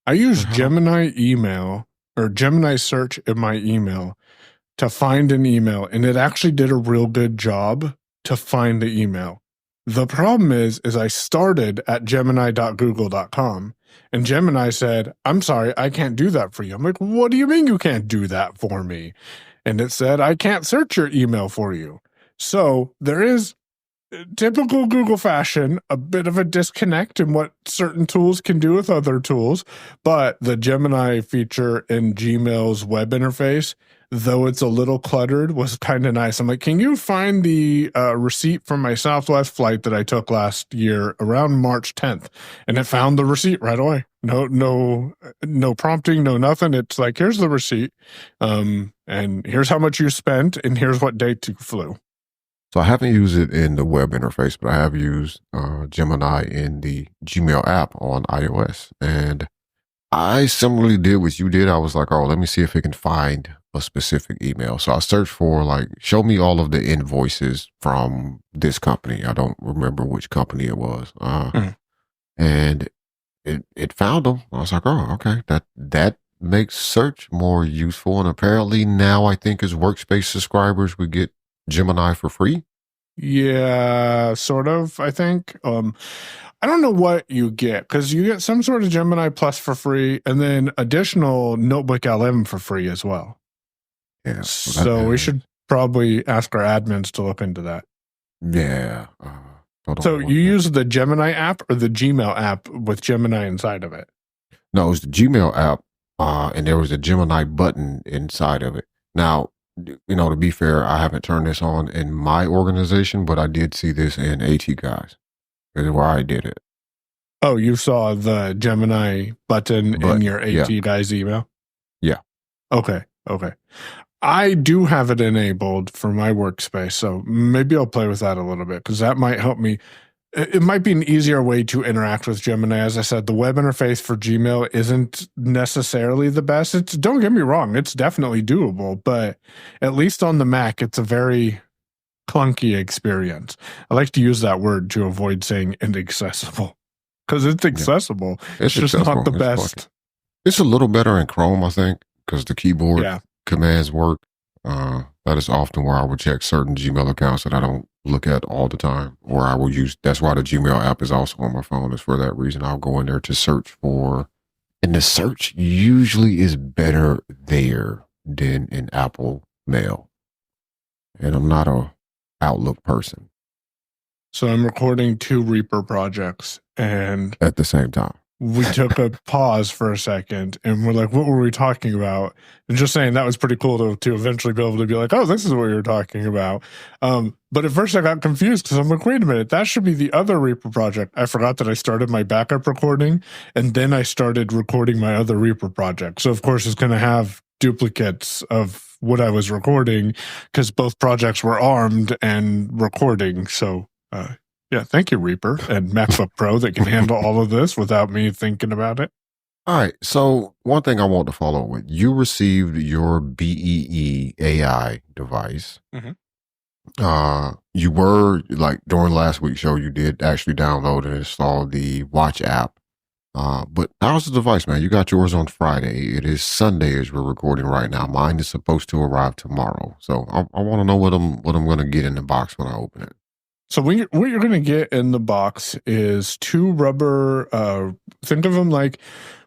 I use But how? Gemini email or Gemini search in my email to find an email, and it actually did a real good job to find the email. The problem is I started at gemini.google.com and Gemini said, "I'm sorry, I can't do that for you." I'm like, "What do you mean you can't do that for me?" And it said, "I can't search your email for you." So there is, typical Google fashion, a bit of a disconnect in what certain tools can do with other tools. But the Gemini feature in Gmail's web interface, though it's a little cluttered, was kind of nice. I'm like, "Can you find the receipt from my Southwest flight that I took last year around March 10th?" And it found the receipt right away. No prompting, no nothing. It's like, "Here's the receipt, and here's how much you spent, and here's what date you flew." So I haven't used it in the web interface, but I have used Gemini in the Gmail app on iOS. And I similarly did what you did. I was like, oh, let me see if it can find a specific email. So I searched for like, show me all of the invoices from this company. I don't remember which company it was. Mm. And it found them. I was like, oh, okay. That makes search more useful. And apparently now I think as workspace subscribers, we get Gemini for free. Yeah, sort of, I think. I don't know what you get, because you get some sort of Gemini Plus for free and then additional Notebook LM for free as well. Yeah. So we should probably ask our admins to look into that. Yeah. So you use the Gemini app or the Gmail app with Gemini inside of it? No, it was the Gmail app, and there was a Gemini button inside of it. Now, to be fair, I haven't turned this on in my organization, but I did see this in AT Guys. This is where I did it. Oh, you saw the Gemini button in your AT Guys email? Yeah. Okay. I do have it enabled for my workspace, so maybe I'll play with that a little bit, because that might help me. It might be an easier way to interact with Gemini. As I said, the web interface for Gmail isn't necessarily the best. Don't get me wrong, it's definitely doable, but at least on the Mac, it's a very clunky experience. I like to use that word to avoid saying inaccessible, because it's accessible. Yeah. It's just not the best. Clunky. It's a little better in Chrome, I think, because the keyboard commands work. That is often where I would check certain Gmail accounts that I don't look at all the time, or I will use. That's why the Gmail app is also on my phone, is for that reason. I'll go in there to search for, and the search usually is better there than in Apple Mail. And I'm not a Outlook person. So I'm recording 2 Reaper projects, and at the same time, we took a pause for a second and we're like, what were we talking about? And just saying that was pretty cool to eventually be able to be like, oh, this is what you're talking about. But at first I got confused, because I'm like, wait a minute, that should be the other Reaper project. I forgot that I started my backup recording and then I started recording my other Reaper project. So of course it's going to have duplicates of what I was recording, because both projects were armed and recording. So, yeah, thank you, Reaper and MacBook Pro, that can handle all of this without me thinking about it. All right. So one thing I want to follow with, you received your BEE AI device. Mm-hmm. You were, like, during last week's show, you did actually download and install the Watch app. But how's the device, man? You got yours on Friday. It is Sunday as we're recording right now. Mine is supposed to arrive tomorrow. So I want to know what I'm going to get in the box when I open it. So what you're going to get in the box is 2 rubber, think of them like,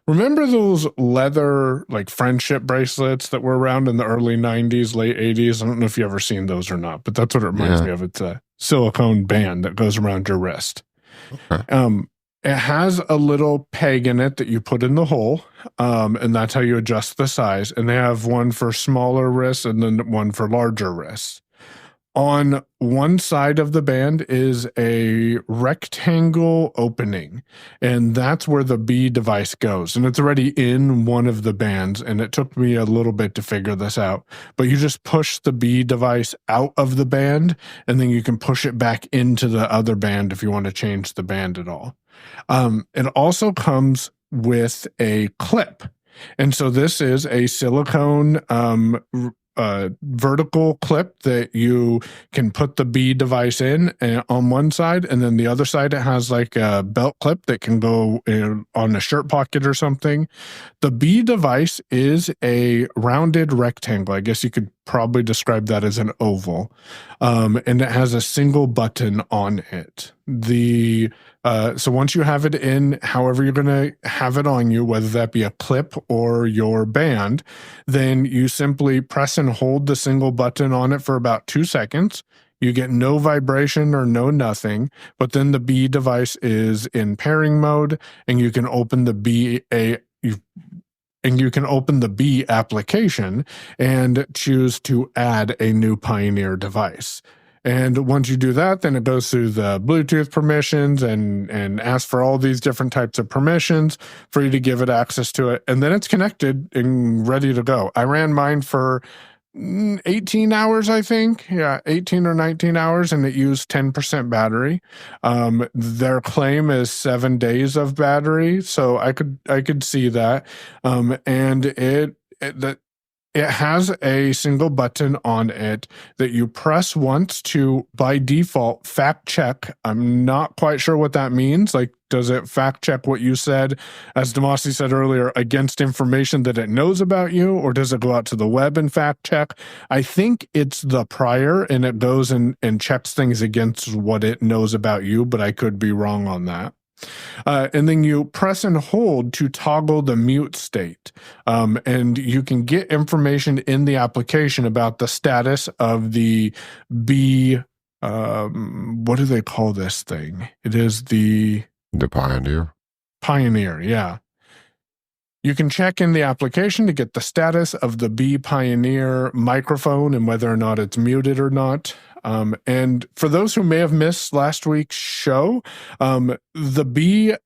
remember those leather, like, friendship bracelets that were around in the early 90s, late 80s? I don't know if you've ever seen those or not, but that's what it reminds me of. It's a silicone band that goes around your wrist. Okay. It has a little peg in it that you put in the hole, and that's how you adjust the size. And they have one for smaller wrists and then one for larger wrists. On one side of the band is a rectangle opening, and that's where the B device goes. And it's already in one of the bands, and it took me a little bit to figure this out. But you just push the B device out of the band, and then you can push it back into the other band if you want to change the band at all. It also comes with a clip. And so this is a silicone vertical clip that you can put the B device in on one side, and then the other side it has like a belt clip that can go on a shirt pocket or something. The B device is a rounded rectangle. I guess you could probably describe that as an oval, and it has a single button on it. So once you have it in, however you're going to have it on you, whether that be a clip or your band, then you simply press and hold the single button on it for about 2 seconds. You get no vibration or no nothing, but then the B device is in pairing mode, and you can open the B application and choose to add a new Pioneer device. And once you do that, then it goes through the Bluetooth permissions and asks for all these different types of permissions for you to give it access to it. And then it's connected and ready to go. I ran mine for 18 hours, I think. Yeah, 18 or 19 hours, and it used 10% battery. Their claim is 7 days of battery, so I could see that. And it has a single button on it that you press once to, by default, fact check. I'm not quite sure what that means. Like, does it fact check what you said, as Damashe said earlier, against information that it knows about you, or does it go out to the web and fact check? I think it's the prior, and it goes and checks things against what it knows about you, but I could be wrong on that. And then you press and hold to toggle the mute state. And you can get information in the application about the status of the B, what do they call this thing? It is the Pioneer. Pioneer, yeah. You can check in the application to get the status of the B Pioneer microphone and whether or not it's muted or not. And for those who may have missed last week's show, the B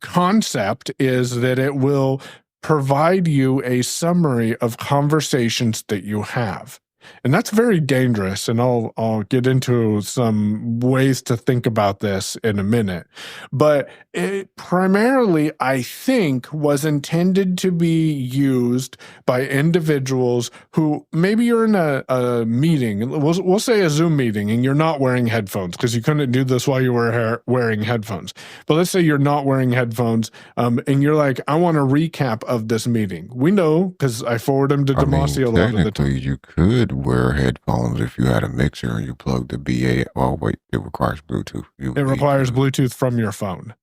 concept is that it will provide you a summary of conversations that you have. And that's very dangerous, and I'll get into some ways to think about this in a minute. But it primarily, I think, was intended to be used by individuals who, maybe you're in a meeting, we'll say a Zoom meeting, and you're not wearing headphones, because you couldn't do this while you were wearing headphones. But let's say you're not wearing headphones, and you're like, I want a recap of this meeting. We know, because I forward them to Damashe a lot of the time. You could wear headphones if you had a mixer and you plug the BA. Oh, wait, it requires Bluetooth. It requires Bluetooth from your phone.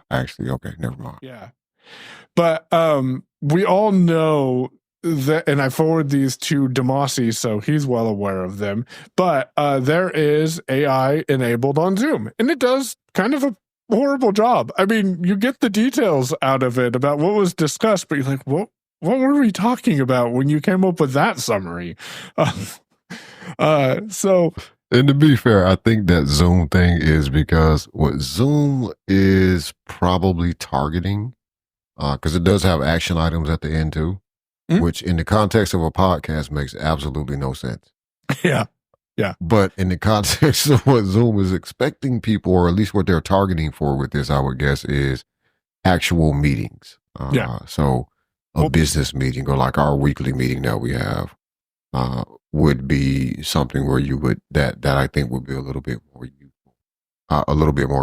Actually, okay, never mind. Yeah. But we all know that, and I forward these to Damashe, so he's well aware of them, but there is AI enabled on Zoom, and it does kind of a horrible job. I mean, you get the details out of it about what was discussed, but you're like, what were we talking about when you came up with that summary? And to be fair, I think that Zoom thing is because what Zoom is probably targeting, because it does have action items at the end too, which in the context of a podcast makes absolutely no sense. Yeah. But in the context of what Zoom is expecting people, or at least what they're targeting for with this, I would guess, is actual meetings. So a business meeting, or like our weekly meeting that we have, would be something where you would, that I think would be a little bit more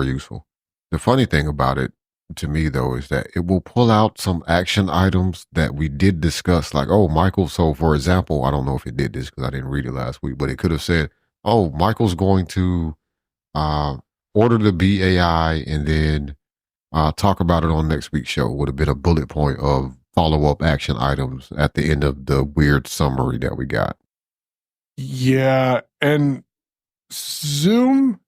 useful. The funny thing about it to me, though, is that it will pull out some action items that we did discuss, like, oh, Michael. So for example, I don't know if it did this because I didn't read it last week, but it could have said, oh, Michael's going to order the BAI and then talk about it on next week's show. Would have been a bullet point of follow-up action items at the end of the weird summary that we got. Yeah, and Zoom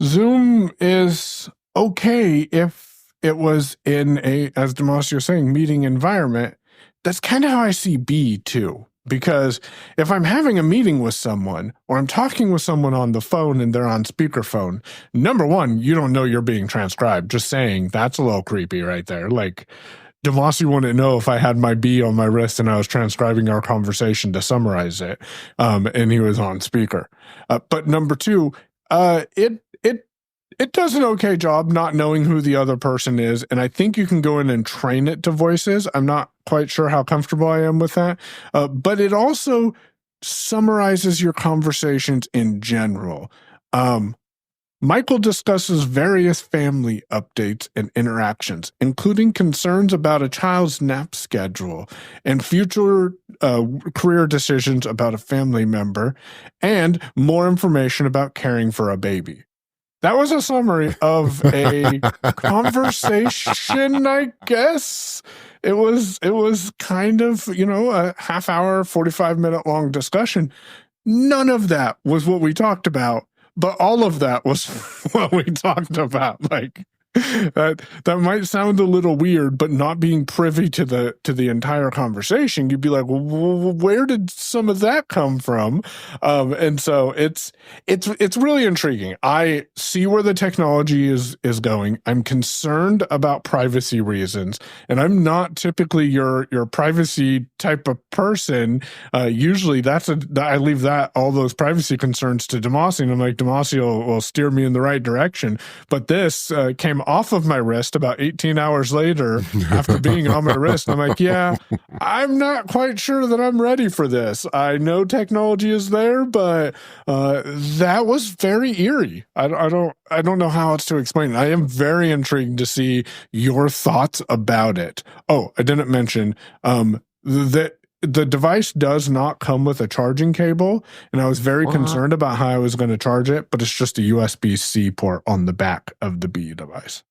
is okay if it was in a, as Damashe was saying, meeting environment. That's kind of how I see B too. Because if I'm having a meeting with someone, or I'm talking with someone on the phone and they're on speakerphone, number one, you don't know you're being transcribed. Just saying, that's a little creepy right there. Like, Damashe wouldn't know if I had my B on my wrist and I was transcribing our conversation to summarize it, and he was on speaker. But number two, it does an okay job not knowing who the other person is, and I think you can go in and train it to voices. I'm not quite sure how comfortable I am with that, but it also summarizes your conversations in general. Michael discusses various family updates and interactions, including concerns about a child's nap schedule and future career decisions about a family member, and more information about caring for a baby. That was a summary of a conversation, I guess. It was kind of, a half hour, 45-minute long discussion. None of that was what we talked about, but all of that was what we talked about. Like, that might sound a little weird, but not being privy to the entire conversation, you'd be like, well, where did some of that come from? And so it's really intriguing. I see where the technology is going. I'm concerned about privacy reasons, and I'm not typically your privacy type of person. Usually I leave all those privacy concerns to Damashe, and I'm like, Damashe will steer me in the right direction. But this came off of my wrist about 18 hours later after being on my wrist. I'm like, yeah, I'm not quite sure that I'm ready for this. I know technology is there, but that was very eerie. I don't know how else to explain it. I am very intrigued to see your thoughts about it. Oh, I didn't mention that the device does not come with a charging cable, and I was very concerned about how I was going to charge it, but it's just a USB-C port on the back of the B device.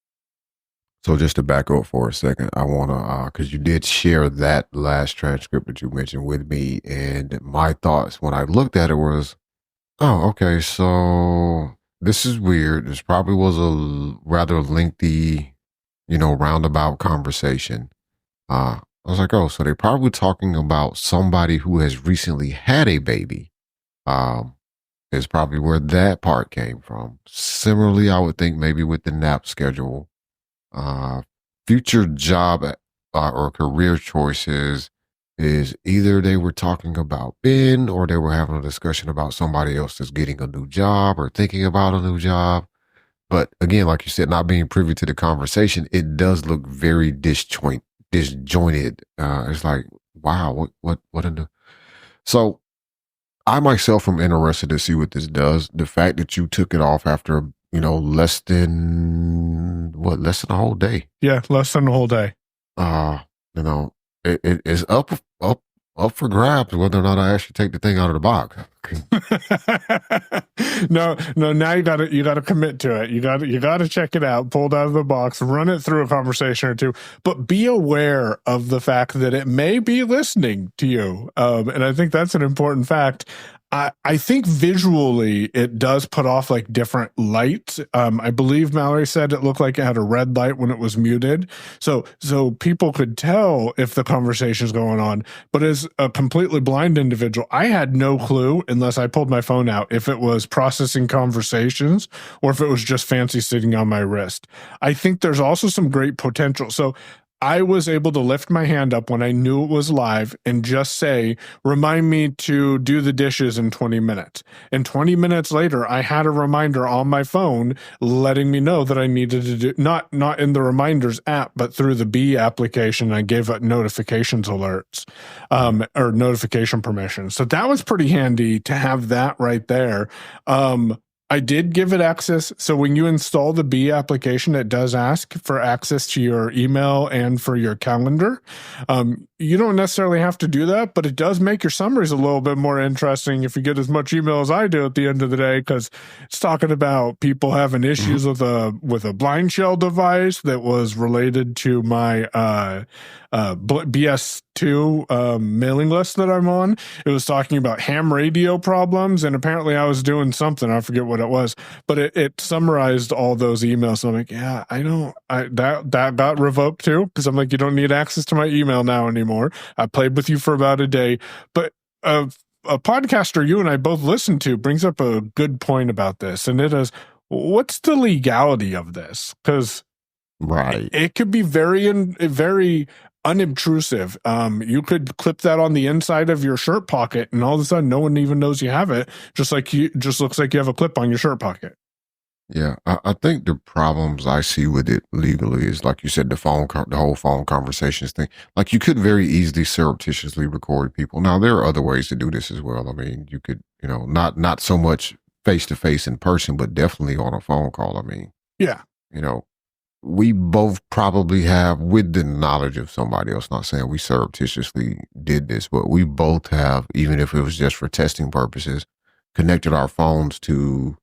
So just to back up for a second, I want to, because you did share that last transcript that you mentioned with me, and my thoughts when I looked at it was, oh, okay, so this is weird. This probably was a rather lengthy, roundabout conversation. I was like, oh, so they're probably talking about somebody who has recently had a baby. Is probably where that part came from. Similarly, I would think maybe with the nap schedule, future job or career choices is either they were talking about Ben or they were having a discussion about somebody else that's getting a new job or thinking about a new job. But again, like you said, not being privy to the conversation, it does look very disjointed. It's like, wow, what in the... So I myself am interested to see what this does. The fact that you took it off after, less than a whole day. Yeah, less than a whole day. It is up for grabs whether or not I actually take the thing out of the box. No, now you gotta commit to it. You gotta check it out, pull it out of the box, run it through a conversation or two, but be aware of the fact that it may be listening to you. And I think that's an important fact. I think visually it does put off like different lights. I believe Mallory said it looked like it had a red light when it was muted. So people could tell if the conversation is going on. But as a completely blind individual, I had no clue unless I pulled my phone out if it was processing conversations or if it was just fancy sitting on my wrist. I think there's also some great potential. So I was able to lift my hand up when I knew it was live and just say, remind me to do the dishes in 20 minutes. And 20 minutes later, I had a reminder on my phone letting me know that I needed to do, not in the reminders app, but through the B application. I gave it notifications alerts, or notification permissions. So that was pretty handy to have that right there. I did give it access. So when you install the B application, it does ask for access to your email and for your calendar. You don't necessarily have to do that, but it does make your summaries a little bit more interesting if you get as much email as I do at the end of the day, because it's talking about people having issues with a blind shell device that was related to my BS2 mailing list that I'm on. It was talking about ham radio problems, and apparently I was doing something. I forget what it was, but it summarized all those emails. So I'm like, yeah, that got revoked too, because I'm like, you don't need access to my email now anymore. I played with you for about a day, but a podcaster you and I both listen to brings up a good point about this, and it is, what's the legality of this? Because it could be very unobtrusive. You could clip that on the inside of your shirt pocket, and all of a sudden, no one even knows you have it. Just looks like you have a clip on your shirt pocket. Yeah, I think the problems I see with it legally is like you said, the whole phone conversations thing. Like you could very easily surreptitiously record people. Now there are other ways to do this as well. I mean, you could, not so much face to face in person, but definitely on a phone call. I mean, Yeah. you know, we both probably have, with the knowledge of somebody else, not saying we surreptitiously did this, but we both have, even if it was just for testing purposes, connected our phones to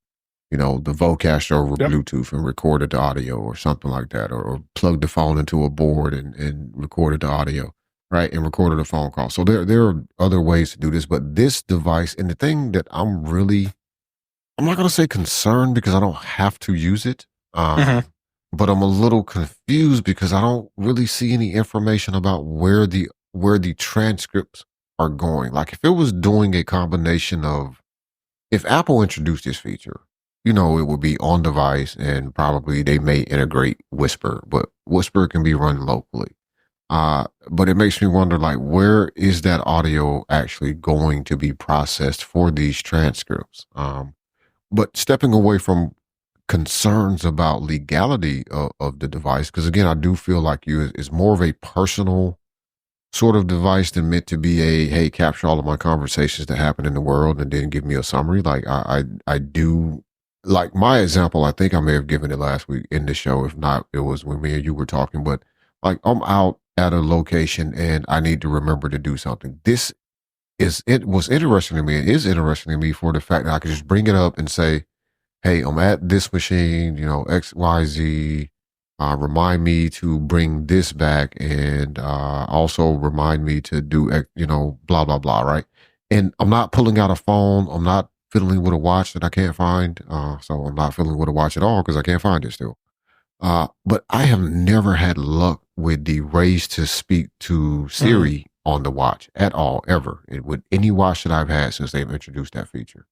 the Vocaster over Yep. Bluetooth and recorded the audio or something like that, or plugged the phone into a board and recorded the audio, right? And recorded a phone call. So there are other ways to do this, but this device, and the thing that I'm not going to say concerned because I don't have to use it. Mhm. But I'm a little confused because I don't really see any information about where the transcripts are going. Like if it was doing a combination of, if Apple introduced this feature, it would be on device and probably they may integrate Whisper, but Whisper can be run locally. But it makes me wonder, like, where is that audio actually going to be processed for these transcripts? But stepping away from concerns about legality of the device, because again, I do feel like it's more of a personal sort of device than meant to be a, hey, capture all of my conversations that happen in the world and then give me a summary. Like I do, like my example, I think I may have given it last week in the show. If not, it was when me and you were talking, but like I'm out at a location and I need to remember to do something. It was interesting to me. It is interesting to me for the fact that I could just bring it up and say, hey, I'm at this machine, XYZ. Remind me to bring this back and also remind me to do, blah, blah, blah, right? And I'm not pulling out a phone. I'm not fiddling with a watch that I can't find. So I'm not fiddling with a watch at all because I can't find it still. But I have never had luck with the raise to speak to Mhm. Siri on the watch at all, ever, with any watch that I've had since they've introduced that feature.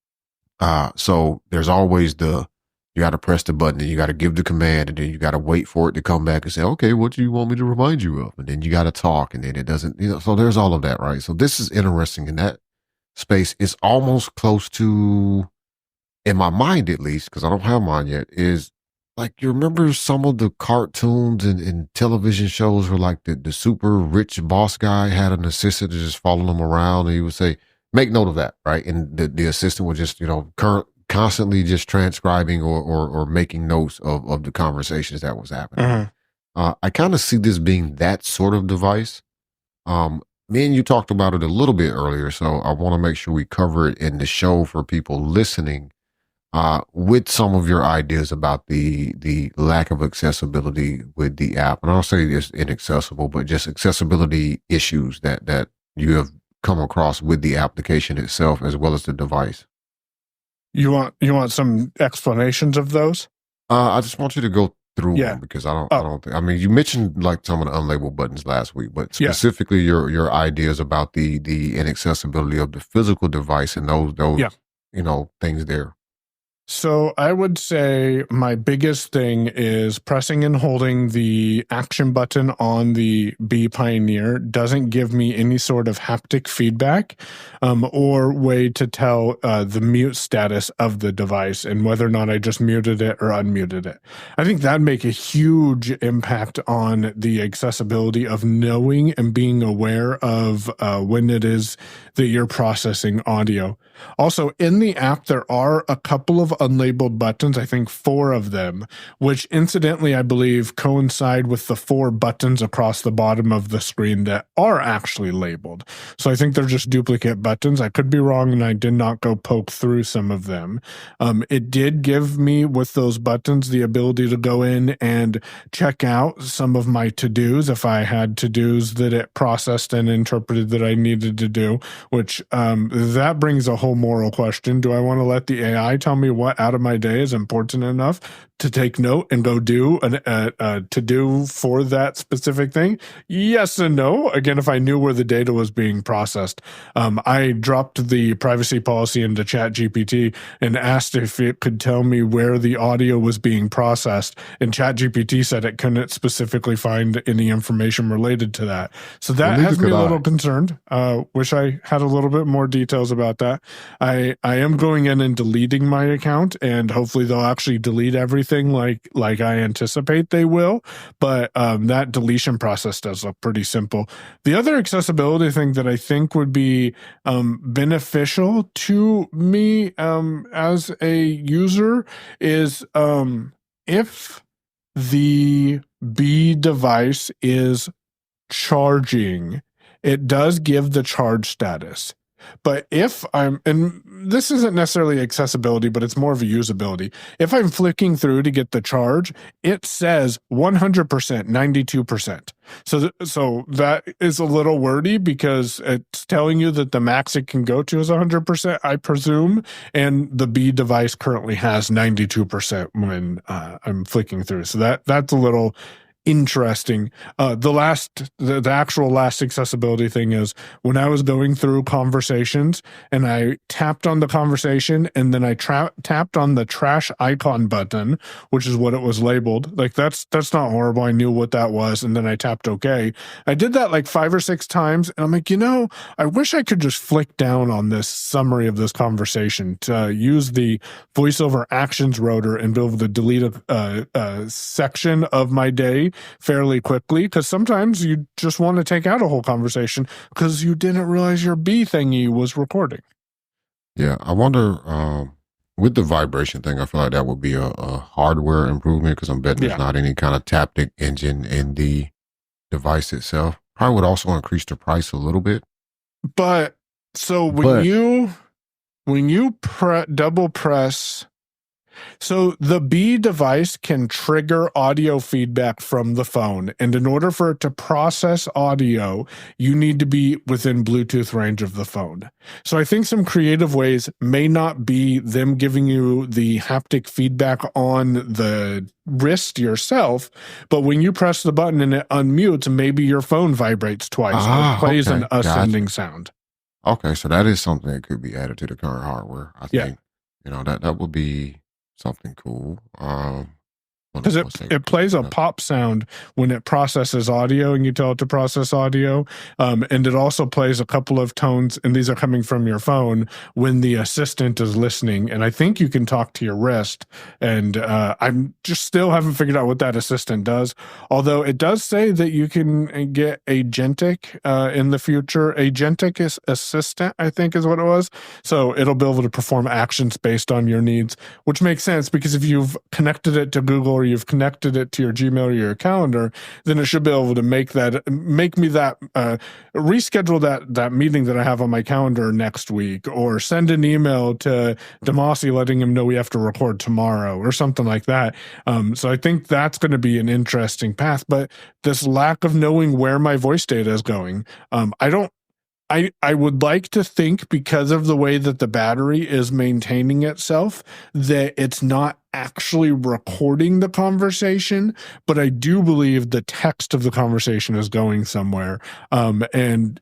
So there's always you got to press the button and you got to give the command and then you got to wait for it to come back and say, okay, what do you want me to remind you of? And then you got to talk and then it doesn't, so there's all of that, right? So this is interesting in that space. It's almost close to, in my mind at least, because I don't have mine yet, is like, you remember some of the cartoons and television shows where like the super rich boss guy had an assistant to just follow him around and he would say, make note of that, right? And the assistant would just, constantly just transcribing or making notes of the conversations that was happening. Mhm. I kind of see this being that sort of device. Me and you talked about it a little bit earlier, so I want to make sure we cover it in the show for people listening, with some of your ideas about the lack of accessibility with the app. And I'll say it's inaccessible, but just accessibility issues that you have come across with the application itself as well as the device. You want some explanations of those? I just want you to go through Yeah. them because I Oh, don't think, I mean, you mentioned like some of the unlabeled buttons last week, but yeah. specifically your ideas about the inaccessibility of the physical device and those Yeah. things there. So I would say my biggest thing is pressing and holding the action button on the B Pioneer doesn't give me any sort of haptic feedback, or way to tell the mute status of the device and whether or not I just muted it or unmuted it. I think that'd make a huge impact on the accessibility of knowing and being aware of when it is that you're processing audio. Also, in the app, there are a couple of unlabeled buttons, I think 4 of them, which incidentally, I believe, coincide with the 4 buttons across the bottom of the screen that are actually labeled. So I think they're just duplicate buttons. I could be wrong, and I did not go poke through some of them. It did give me, with those buttons, the ability to go in and check out some of my to-dos if I had to-dos that it processed and interpreted that I needed to do, which that brings a whole moral question. Do I want to let the AI tell me what out of my day is important enough to take note and go do to do for that specific thing? Yes and no. Again, if I knew where the data was being processed, I dropped the privacy policy into ChatGPT and asked if it could tell me where the audio was being processed, and ChatGPT said it couldn't specifically find any information related to that. So that has me a little concerned. Wish I had a little bit more details about that. I am going in and deleting my account, and hopefully they'll actually delete everything like I anticipate they will. But that deletion process does look pretty simple. The other accessibility thing that I think would be beneficial to me as a user is if the B device is charging, it does give the charge status. But if I'm, and this isn't necessarily accessibility, but it's more of a usability. If I'm flicking through to get the charge, it says 100%, 92%. So that is a little wordy because it's telling you that the max it can go to is 100%, I presume, and the B device currently has 92% when I'm flicking through. So that's a little interesting. The actual last accessibility thing is when I was going through conversations and I tapped on the conversation and then I tapped on the trash icon button, which is what it was labeled. Like that's not horrible. I knew what that was. And then I tapped OK. I did that like 5 or 6 times. And I'm like, I wish I could just flick down on this summary of this conversation to use the voiceover actions rotor and be able to delete a section of my day fairly quickly, because sometimes you just want to take out a whole conversation because you didn't realize your B thingy was recording. Yeah, I wonder with the vibration thing, I feel like that would be a hardware improvement because I'm betting there's not any kind of taptic engine in the device itself. Probably would also increase the price a little bit. But so when you double press. So the B device can trigger audio feedback from the phone. And in order for it to process audio, you need to be within Bluetooth range of the phone. So I think some creative ways may not be them giving you the haptic feedback on the wrist yourself, but when you press the button and it unmutes, maybe your phone vibrates twice or plays an ascending sound. Okay, so that is something that could be added to the current hardware. I think, that would be something cool. Because it plays a pop sound when it processes audio and you tell it to process audio. And it also plays a couple of tones, and these are coming from your phone when the assistant is listening. And I think you can talk to your wrist. And I'm just still haven't figured out what that assistant does. Although it does say that you can get agentic in the future. Agentic assistant, I think is what it was. So it'll be able to perform actions based on your needs, which makes sense because if you've connected it to Google or you've connected it to your Gmail or your calendar, then it should be able to make me that reschedule that meeting that I have on my calendar next week, or send an email to Damashe letting him know we have to record tomorrow or something like that. So I think that's going to be an interesting path. But this lack of knowing where my voice data is going, I would like to think, because of the way that the battery is maintaining itself, that it's not actually recording the conversation, but I do believe the text of the conversation is going somewhere. And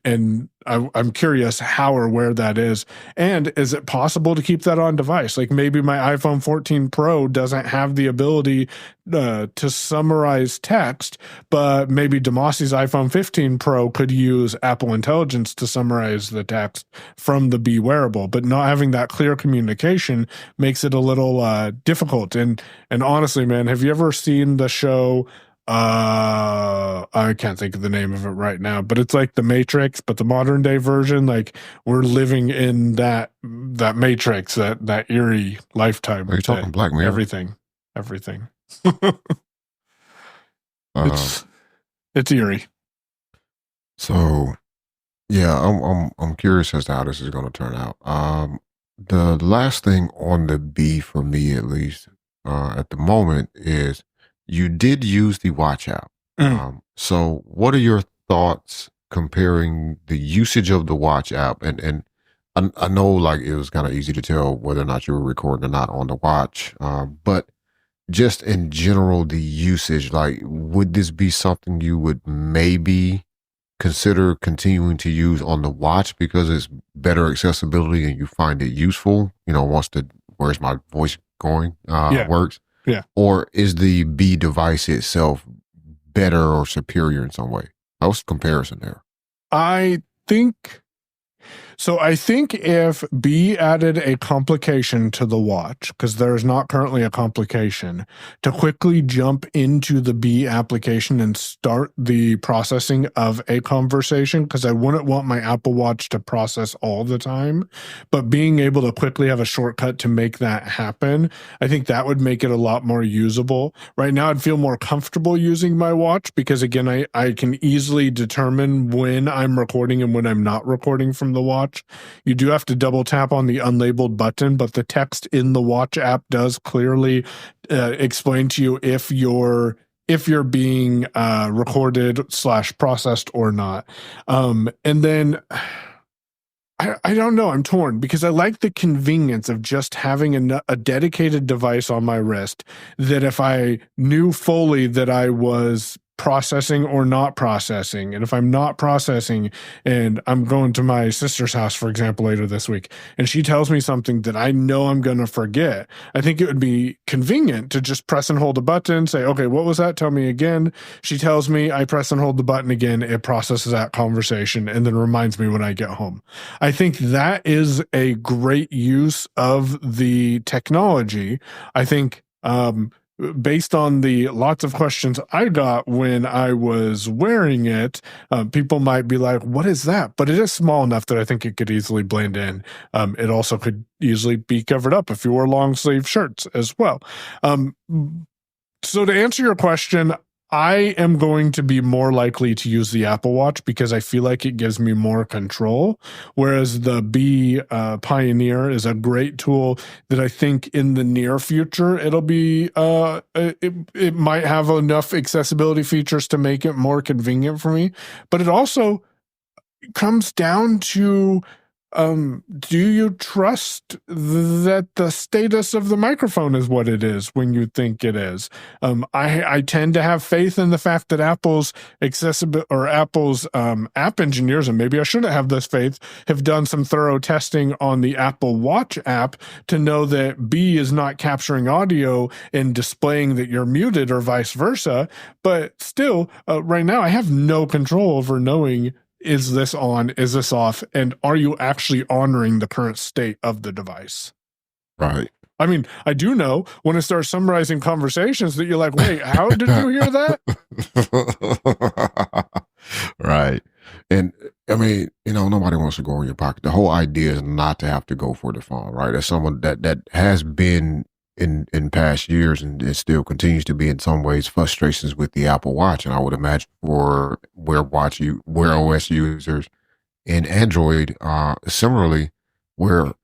I'm curious how or where that is. And is it possible to keep that on device? Like maybe my iPhone 14 Pro doesn't have the ability to summarize text, but maybe Damashe's iPhone 15 Pro could use Apple Intelligence to summarize the text from the B wearable. But not having that clear communication makes it a little difficult. And honestly, man, have you ever seen the show? I can't think of the name of it right now, but it's like the Matrix, but the modern day version. Like we're living in that Matrix, that eerie lifetime. Are you talking Black Mirror? Everything. It's eerie. So yeah, I'm curious as to how this is going to turn out. The last thing on the B for me, at least at the moment, is you did use the watch app. So what are your thoughts comparing the usage of the watch app? And I know like it was kind of easy to tell whether or not you were recording or not on the watch. But just in general, the usage, like, would this be something you would maybe consider continuing to use on the watch because it's better accessibility and you find it useful, once the where's my voice going Yeah. works? Yeah. Or is the B device itself better or superior in some way? What's the comparison there? I think So I think if B added a complication to the watch, because there is not currently a complication, to quickly jump into the B application and start the processing of a conversation, because I wouldn't want my Apple Watch to process all the time, but being able to quickly have a shortcut to make that happen, I think that would make it a lot more usable. Right now, I'd feel more comfortable using my watch because, again, I can easily determine when I'm recording and when I'm not recording from the watch. You do have to double tap on the unlabeled button, but the text in the watch app does clearly explain to you if you're being recorded / processed or not. And then I don't know. I'm torn because I like the convenience of just having a dedicated device on my wrist that if I knew fully that I was processing or not processing, and if I'm not processing and I'm going to my sister's house, for example, later this week, and she tells me something that I know I'm going to forget, I think it would be convenient to just press and hold a button, say, okay, what was that? Tell me again. She tells me, I press and hold the button again. It processes that conversation and then reminds me when I get home. I think that is a great use of the technology. I think, based on the lots of questions I got when I was wearing it, people might be like, what is that? But it is small enough that I think it could easily blend in. It also could easily be covered up if you wore long sleeve shirts as well. So to answer your question, I am going to be more likely to use the Apple Watch because I feel like it gives me more control, whereas the B Pioneer is a great tool that I think in the near future it'll be it might have enough accessibility features to make it more convenient for me, but it also comes down to do you trust that the status of the microphone is what it is when you think it is? I tend to have faith in the fact that Apple's app engineers, and maybe I shouldn't have this faith, have done some thorough testing on the Apple Watch app to know that B is not capturing audio and displaying that you're muted or vice versa. But still, right now, I have no control over knowing, is this on? Is this off? And are you actually honoring the current state of the device? Right. I mean, I do know when it starts summarizing conversations that you're like, wait, how did you hear that? Right. And I mean, nobody wants to go in your pocket. The whole idea is not to have to go for the phone, right? As someone that has been in past years and it still continues to be in some ways frustrations with the Apple Watch. And I would imagine for Wear OS users and Android, similarly, where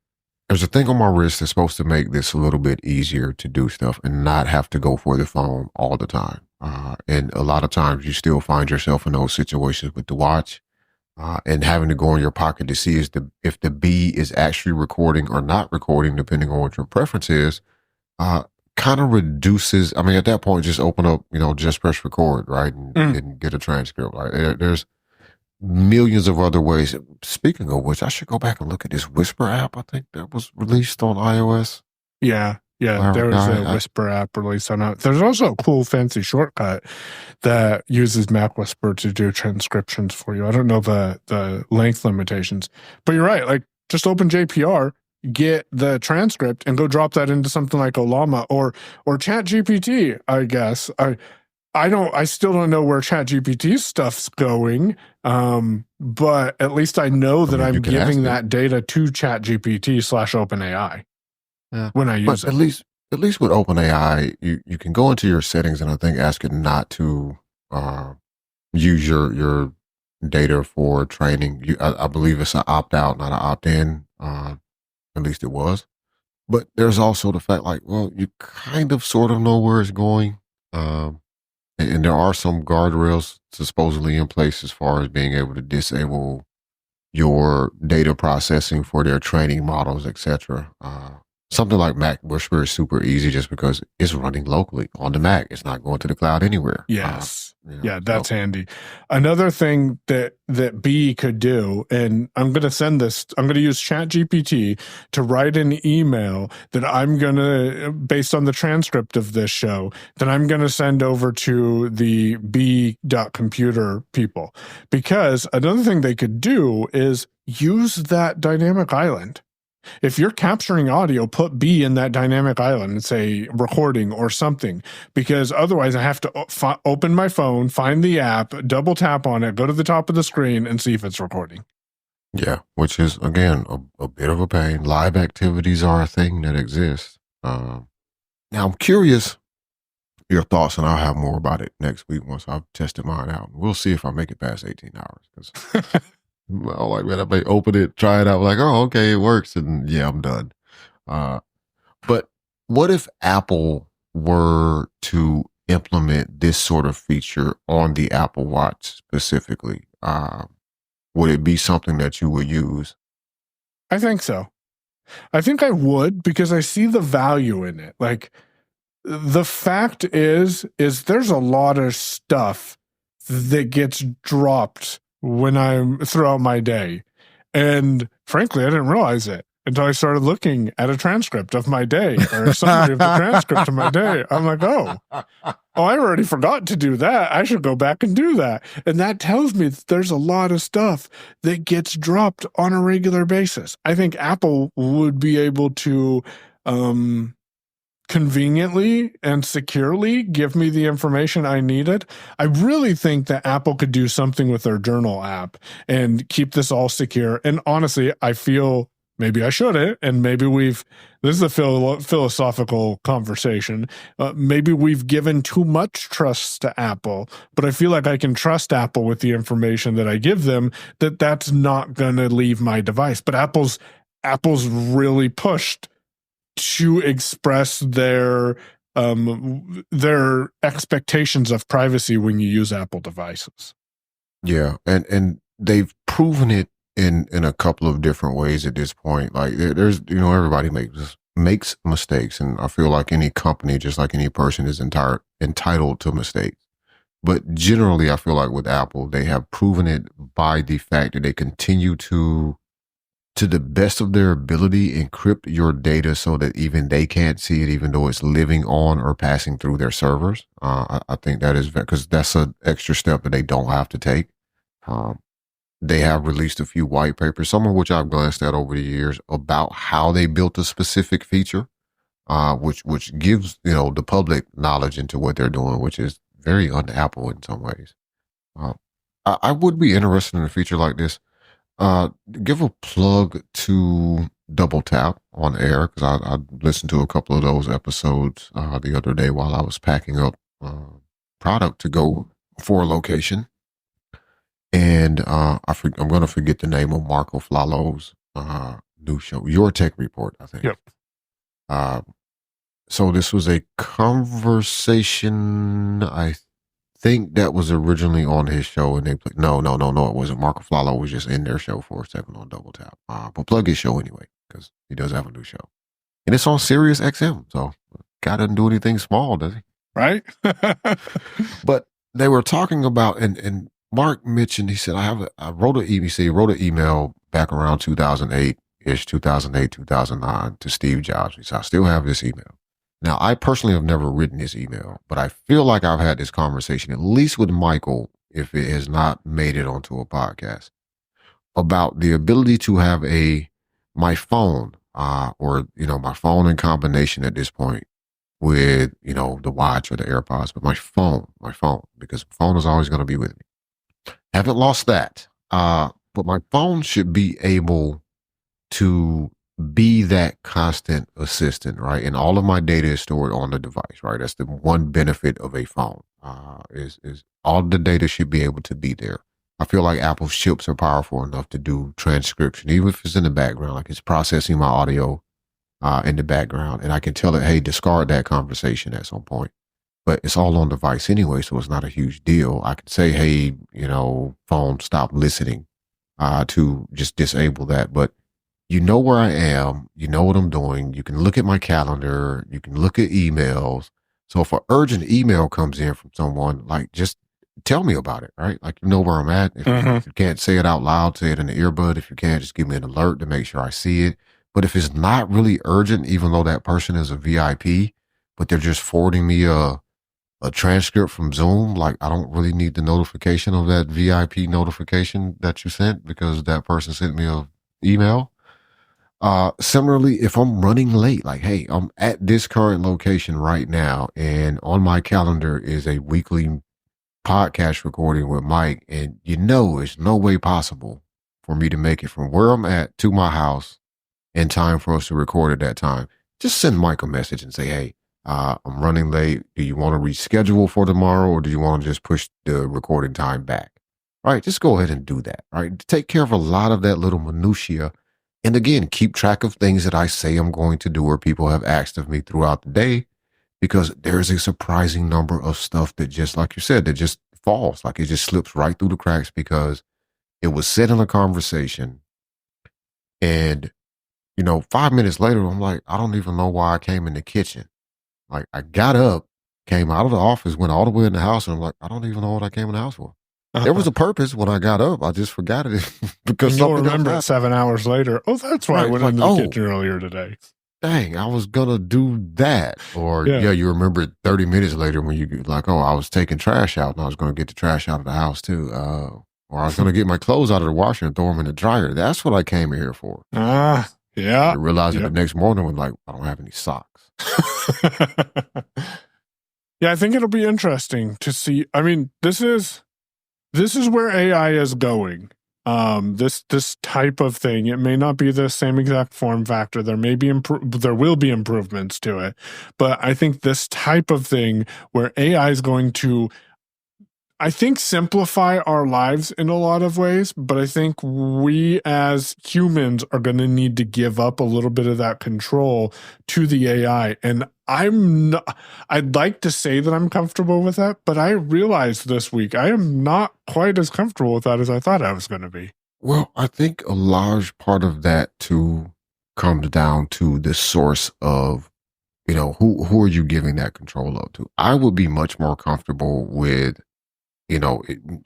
there's a thing on my wrist that's supposed to make this a little bit easier to do stuff and not have to go for the phone all the time. And a lot of times you still find yourself in those situations with the watch. And having to go in your pocket to see if the B is actually recording or not recording, depending on what your preference is, kind of reduces. I mean, at that point, just open up, just press record, right, and get a transcript. Right, there's millions of other ways. Speaking of which, I should go back and look at this Whisper app. I think that was released on iOS. Yeah. There was a Whisper app released on it. There's also a cool fancy shortcut that uses Mac Whisper to do transcriptions for you. I don't know the length limitations, but you're right. Like, just open JPR, get the transcript, and go drop that into something like Olama or ChatGPT. I guess I still don't know where ChatGPT stuff's going, but at least I know that I'm giving that data to ChatGPT / OpenAI. Yeah. When I use it. At least with OpenAI, you can go into your settings and I think ask it not to use your data for training. I believe it's an opt out, not an opt in. At least it was. But there's also the fact, like, well, you kind of sort of know where it's going, and there are some guardrails supposedly in place as far as being able to disable your data processing for their training models, etc. something like Mac Whisper is super easy just because it's running locally on the Mac. It's not going to the cloud anywhere. Yes. Yeah, that's handy. Another thing that B could do, and I'm going to use ChatGPT to write an email that I'm going to, based on the transcript of this show, that I'm going to send over to the B.computer people. Because another thing they could do is use that dynamic island. If you're capturing audio, put B in that dynamic island and say recording or something, because otherwise I have to open my phone, find the app, double tap on it, go to the top of the screen and see if it's recording. Yeah, which is, again, a bit of a pain. Live activities are a thing that exists. Now, I'm curious your thoughts, and I'll have more about it next week once I've tested mine out. We'll see if I make it past 18 hours. Because well, like, man, I may open it, try it out, like, oh, okay, it works, and yeah, I'm done. But what if Apple were to implement this sort of feature on the Apple Watch specifically? Would it be something that you would use? I think so. I think I would, because I see the value in it. Like, the fact is there's a lot of stuff that gets dropped when I'm throughout my day. And frankly, I didn't realize it until I started looking at a transcript of my day or a summary of the transcript of my day. I'm like, oh, I already forgot to do that. I should go back and do that. And that tells me that there's a lot of stuff that gets dropped on a regular basis. I think Apple would be able to, conveniently and securely give me the information I needed. I really think that Apple could do something with their journal app and keep this all secure. And honestly, I feel maybe I shouldn't, and maybe this is a philosophical conversation. Maybe we've given too much trust to Apple, but I feel like I can trust Apple with the information that I give them, that's not going to leave my device. But Apple's really pushed to express their expectations of privacy when you use Apple devices. Yeah, and they've proven it in a couple of different ways at this point. Like, there's, everybody makes mistakes, and I feel like any company, just like any person, is entitled to mistakes. But generally, I feel like with Apple, they have proven it by the fact that they continue to the best of their ability, encrypt your data so that even they can't see it, even though it's living on or passing through their servers. I think that is because that's an extra step that they don't have to take. They have released a few white papers, some of which I've glanced at over the years, about how they built a specific feature, which gives, the public knowledge into what they're doing, which is very un-Apple in some ways. I would be interested in a feature like this. Give a plug to Double Tap on air, because I listened to a couple of those episodes the other day while I was packing up product to go for a location. And I'm going to forget the name of Marco Flalo's new show, Your Tech Report, I think. Yep. So this was a conversation, I think, that was originally on his show, and they played. No, it wasn't. Marco Flalo was just in their show for a second on Double Tap. But plug his show anyway, because he does have a new show, and it's on Sirius XM. So guy doesn't do anything small, does he? Right. But they were talking about, and Mark mentioned, he said, I wrote an email back around 2008-ish, 2008, 2009 to Steve Jobs. He said, I still have this email. Now, I personally have never written this email, but I feel like I've had this conversation, at least with Michael, if it has not made it onto a podcast, about the ability to have my phone, or, my phone in combination at this point with, the watch or the AirPods, but my phone, because the phone is always going to be with me. Haven't lost that. But my phone should be able to be that constant assistant, right? And all of my data is stored on the device, right? That's the one benefit of a phone, is all the data should be able to be there. I feel like Apple's chips are powerful enough to do transcription, even if it's in the background, like it's processing my audio in the background, and I can tell it, hey, discard that conversation at some point. But it's all on device anyway, so it's not a huge deal. I could say, hey, phone, stop listening, to just disable that. But you know where I am, you know what I'm doing. You can look at my calendar, you can look at emails. So if an urgent email comes in from someone, like just tell me about it, right? Like you know where I'm at. If you can't say it out loud, say it in the earbud. If you can't, just give me an alert to make sure I see it. But if it's not really urgent, even though that person is a VIP, but they're just forwarding me a transcript from Zoom, like I don't really need the notification of that VIP notification that you sent because that person sent me a email. Similarly, if I'm running late, like, hey, I'm at this current location right now, and on my calendar is a weekly podcast recording with Mike, and you know, it's no way possible for me to make it from where I'm at to my house in time for us to record at that time. Just send Mike a message and say, hey, I'm running late. Do you want to reschedule for tomorrow, or do you want to just push the recording time back? All right, just go ahead and do that. All right, take care of a lot of that little minutia. And again, keep track of things that I say I'm going to do or people have asked of me throughout the day, because there's a surprising number of stuff that just, like you said, that just falls. Like it just slips right through the cracks because it was said in a conversation. And, 5 minutes later, I'm like, I don't even know why I came in the kitchen. Like I got up, came out of the office, went all the way in the house, and I'm like, I don't even know what I came in the house for. There was a purpose when I got up. I just forgot it because and you'll something remember it else 7 hours later. Oh, that's why I went into the kitchen earlier today. Dang, I was gonna do that. Or you remember 30 minutes later when you like, oh, I was taking trash out and I was gonna get the trash out of the house too. Or I was gonna get my clothes out of the washer and throw them in the dryer. That's what I came here for. Yeah. I realized it the next morning when like, I don't have any socks. Yeah, I think it'll be interesting to see. I mean, this is where AI is going. This type of thing, it may not be the same exact form factor. There may be there will be improvements to it, but I think this type of thing where AI is going to, I think, simplify our lives in a lot of ways, but I think we as humans are going to need to give up a little bit of that control to the AI. And I'd like to say that I'm comfortable with that, but I realized this week I am not quite as comfortable with that as I thought I was going to be. Well, I think a large part of that too comes down to the source of, who are you giving that control up to? I would be much more comfortable with,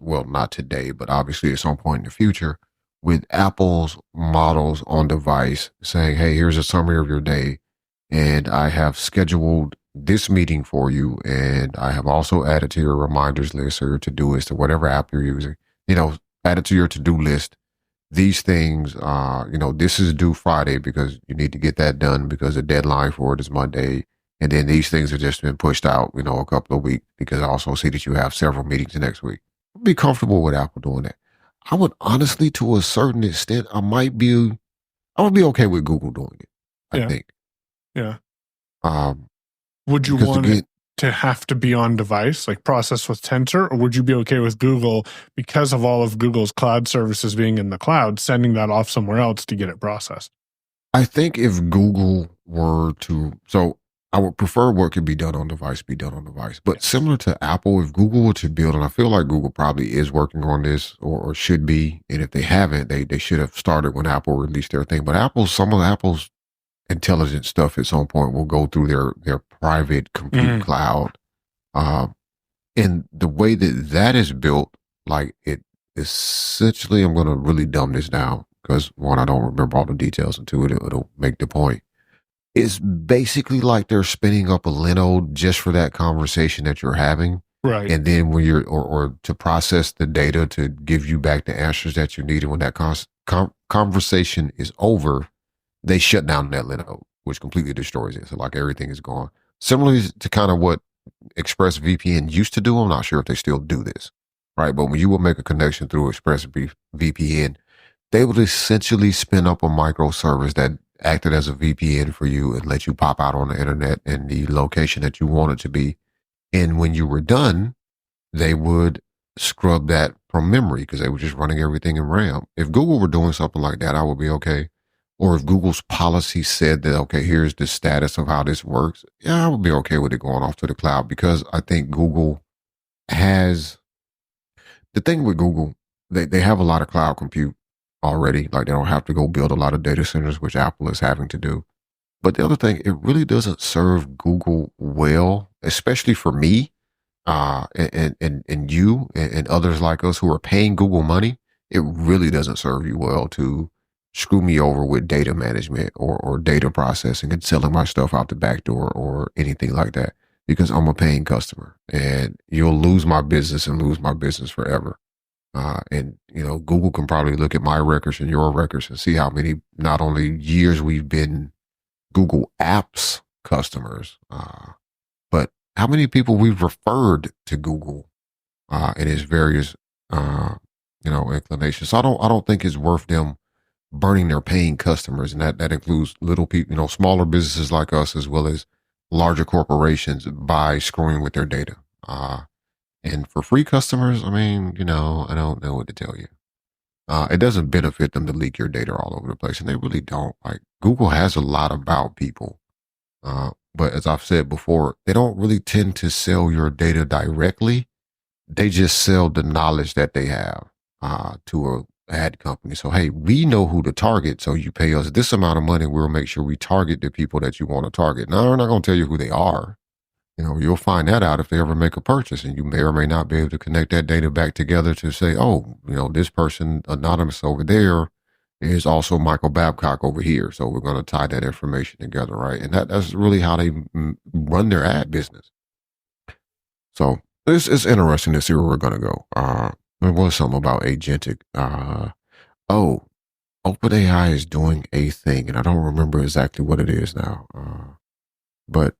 well, not today, but obviously at some point in the future, with Apple's models on device saying, hey, here's a summary of your day. And I have scheduled this meeting for you. And I have also added to your reminders list or your to-do list or whatever app you're using, added to your to-do list. These things, this is due Friday because you need to get that done because the deadline for it is Monday. And then these things have just been pushed out, a couple of weeks because I also see that you have several meetings next week. I'd be comfortable with Apple doing that. I would honestly, to a certain extent, I would be okay with Google doing it. I think. Yeah. Would you want it to have to be on device, like processed with Tensor, or would you be okay with Google, because of all of Google's cloud services being in the cloud, sending that off somewhere else to get it processed? I think if Google were to, so I would prefer what could be done on device be done on device. But similar to Apple, if Google were to build, and I feel like Google probably is working on this or should be, and if they haven't, they should have started when Apple released their thing. But some of Apple's intelligent stuff at some point will go through their private compute cloud. And the way that is built, like it essentially, I'm going to really dumb this down because one, I don't remember all the details, and two, it'll make the point. It's basically like they're spinning up a Linode just for that conversation that you're having. Right. And then when you're, or to process the data to give you back the answers that you need. And when that conversation is over, they shut down that Linode, which completely destroys it. So like everything is gone. Similarly to kind of what ExpressVPN used to do. I'm not sure if they still do this, right? But when you will make a connection through ExpressVPN, they would essentially spin up a microservice that acted as a VPN for you and let you pop out on the internet in the location that you want it to be. And when you were done, they would scrub that from memory because they were just running everything in RAM. If Google were doing something like that, I would be okay. Or if Google's policy said that, okay, here's the status of how this works, yeah, I would be okay with it going off to the cloud because I think Google has, the thing with Google, they have a lot of cloud compute. already. Like they don't have to go build a lot of data centers, which Apple is having to do. But the other thing, it really doesn't serve Google well, especially for me, and you and others like us who are paying Google money. It really doesn't serve you well to screw me over with data management or data processing and selling my stuff out the back door or anything like that, because I'm a paying customer and you'll lose my business and lose my business forever. And Google can probably look at my records and your records and see how many not only years we've been Google Apps customers, but how many people we've referred to Google in its various inclinations. So I don't think it's worth them burning their paying customers, and that includes little people, smaller businesses like us, as well as larger corporations, by screwing with their data. And for free customers, I mean, I don't know what to tell you. It doesn't benefit them to leak your data all over the place, and they really don't. Like Google has a lot about people, but as I've said before, they don't really tend to sell your data directly. They just sell the knowledge that they have to a ad company. So hey, we know who to target, so you pay us this amount of money, we'll make sure we target the people that you want to target. Now, we're not going to tell you who they are. You'll find that out if they ever make a purchase, and you may or may not be able to connect that data back together to say, oh, this person anonymous over there is also Michael Babcock over here. So we're going to tie that information together, right? And that's really how they run their ad business. So it's interesting to see where we're going to go. There was something about agentic. OpenAI is doing a thing, and I don't remember exactly what it is now. But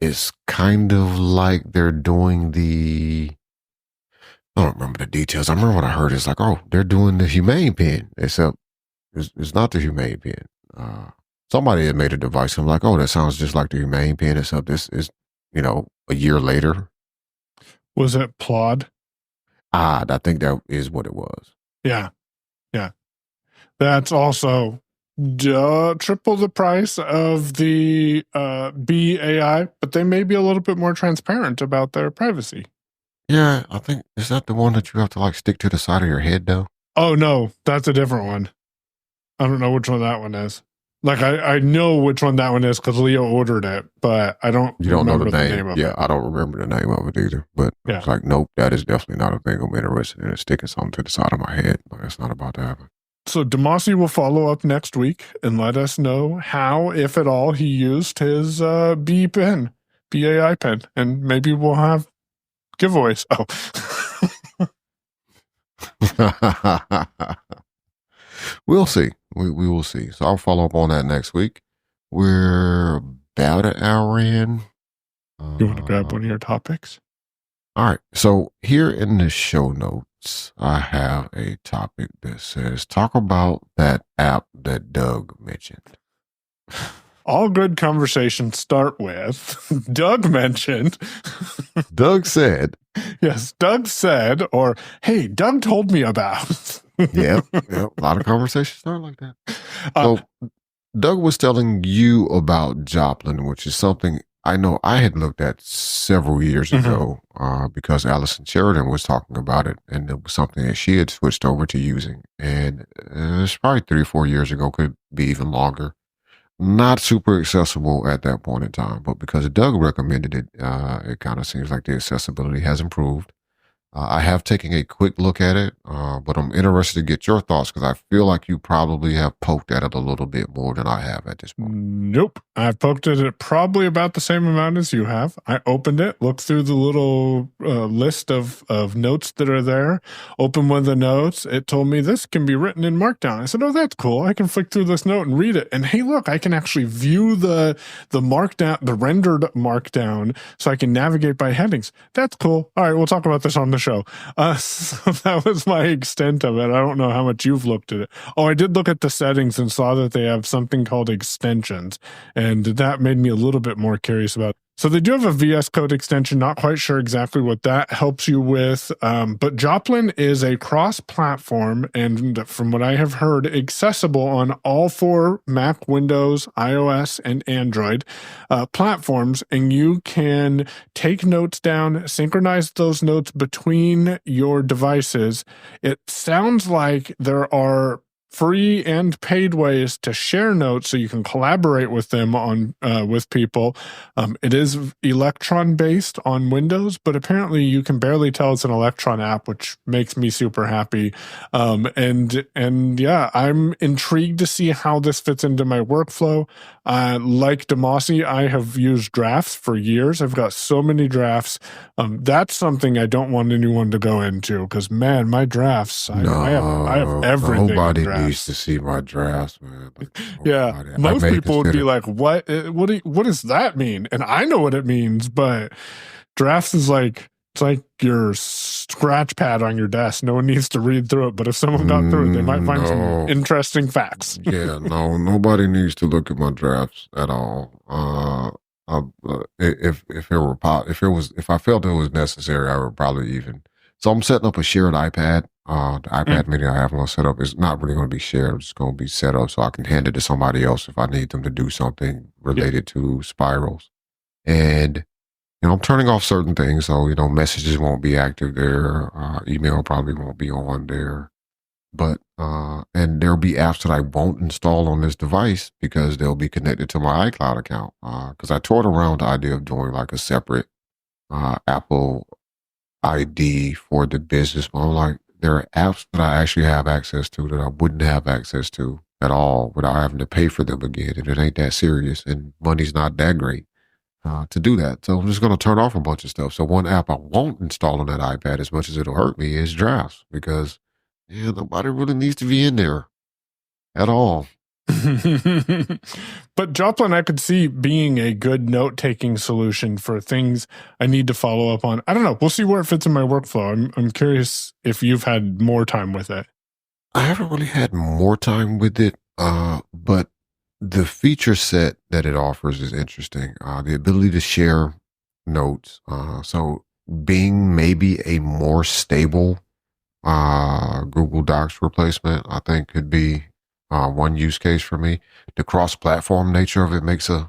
it's kind of like they're doing I don't remember the details. I remember what I heard. It's like, oh, they're doing the humane pen, except it's not the humane pen. Somebody had made a device. I'm like, oh, that sounds just like the humane pen, except this is, a year later. Was it Plod? I think that is what it was. Yeah. Yeah. That's also triple the price of the B AI, but they may be a little bit more transparent about their privacy. Yeah, I think, is that the one that you have to like stick to the side of your head though? Oh no, that's a different one. I don't know which one that one is. Like I know which one that one is because Leo ordered it, but I don't. You don't know the name of it. I don't remember the name of it either. But it's like, nope, that is definitely not a thing I'm interested in. Sticking something to the side of my head, like that's not about to happen. So Damashe will follow up next week and let us know how, if at all, he used his B AI pen, and maybe we'll have giveaways. Oh. We'll see. We will see. So I'll follow up on that next week. We're about an hour in. You want to grab one of your topics? All right. So here in the show notes, I have a topic that says, talk about that app that Doug mentioned. All good conversations start with Doug mentioned. Doug said. Yes, Doug said, or hey, Doug told me about. Yeah, a lot of conversations start like that. So Doug was telling you about Joplin, which is something I know I had looked at several years ago because Allison Sheridan was talking about it, and it was something that she had switched over to using. And it's probably 3 or 4 years ago, could be even longer. Not super accessible at that point in time, but because Doug recommended it, it kind of seems like the accessibility has improved. I have taken a quick look at it, but I'm interested to get your thoughts because I feel like you probably have poked at it a little bit more than I have at this point. Nope. I've poked at it probably about the same amount as you have. I opened it, looked through the little list of notes that are there, opened one of the notes. It told me this can be written in Markdown. I said, oh, that's cool. I can flick through this note and read it. And hey, look, I can actually view the Markdown, the rendered Markdown, so I can navigate by headings. That's cool. All right, we'll talk about this on the show. So that was my extent of it. I don't know how much you've looked at it. Oh, I did look at the settings and saw that they have something called extensions, and that made me a little bit more curious about it. So they do have a VS Code extension, not quite sure exactly what that helps you with, but Joplin is a cross-platform, and from what I have heard, accessible on all 4 Mac, Windows, iOS, and Android platforms, and you can take notes down, synchronize those notes between your devices. It sounds like there are free and paid ways to share notes so you can collaborate with them on with people. It is Electron based on Windows, but apparently you can barely tell it's an Electron app, which makes me super happy. And yeah, I'm intrigued to see how this fits into my workflow. Like Damashe, I have used drafts for years. I've got so many drafts. That's something I don't want anyone to go into because, man, my drafts, I have everything. Nobody needs to see my drafts, man. Like, yeah, most people would be like, "What? What does that mean?" And I know what it means, but drafts is like it's like your scratch pad on your desk. No one needs to read through it, but if someone got through it, they might find some interesting facts. Yeah, no, nobody needs to look at my drafts at all. If I felt it was necessary, I would probably even. So I'm setting up a shared iPad. The iPad mini I have on set up is not really going to be shared. It's going to be set up so I can hand it to somebody else if I need them to do something related to spirals. And I'm turning off certain things, so messages won't be active there. Email probably won't be on there. But and there'll be apps that I won't install on this device because they'll be connected to my iCloud account. Because I toyed around the idea of doing like a separate Apple ID for the business, but I'm like, there are apps that I actually have access to that I wouldn't have access to at all without having to pay for them again, and it ain't that serious, and money's not that great to do that. So I'm just going to turn off a bunch of stuff. So one app I won't install on that iPad, as much as it'll hurt me, is Drafts, because nobody really needs to be in there at all. But Joplin, I could see being a good note-taking solution for things I need to follow up on. I don't know. We'll see where it fits in my workflow. I'm curious if you've had more time with it. I haven't really had more time with it, but the feature set that it offers is interesting. The ability to share notes. So being maybe a more stable Google Docs replacement, I think could be one use case for me. The cross-platform nature of it makes it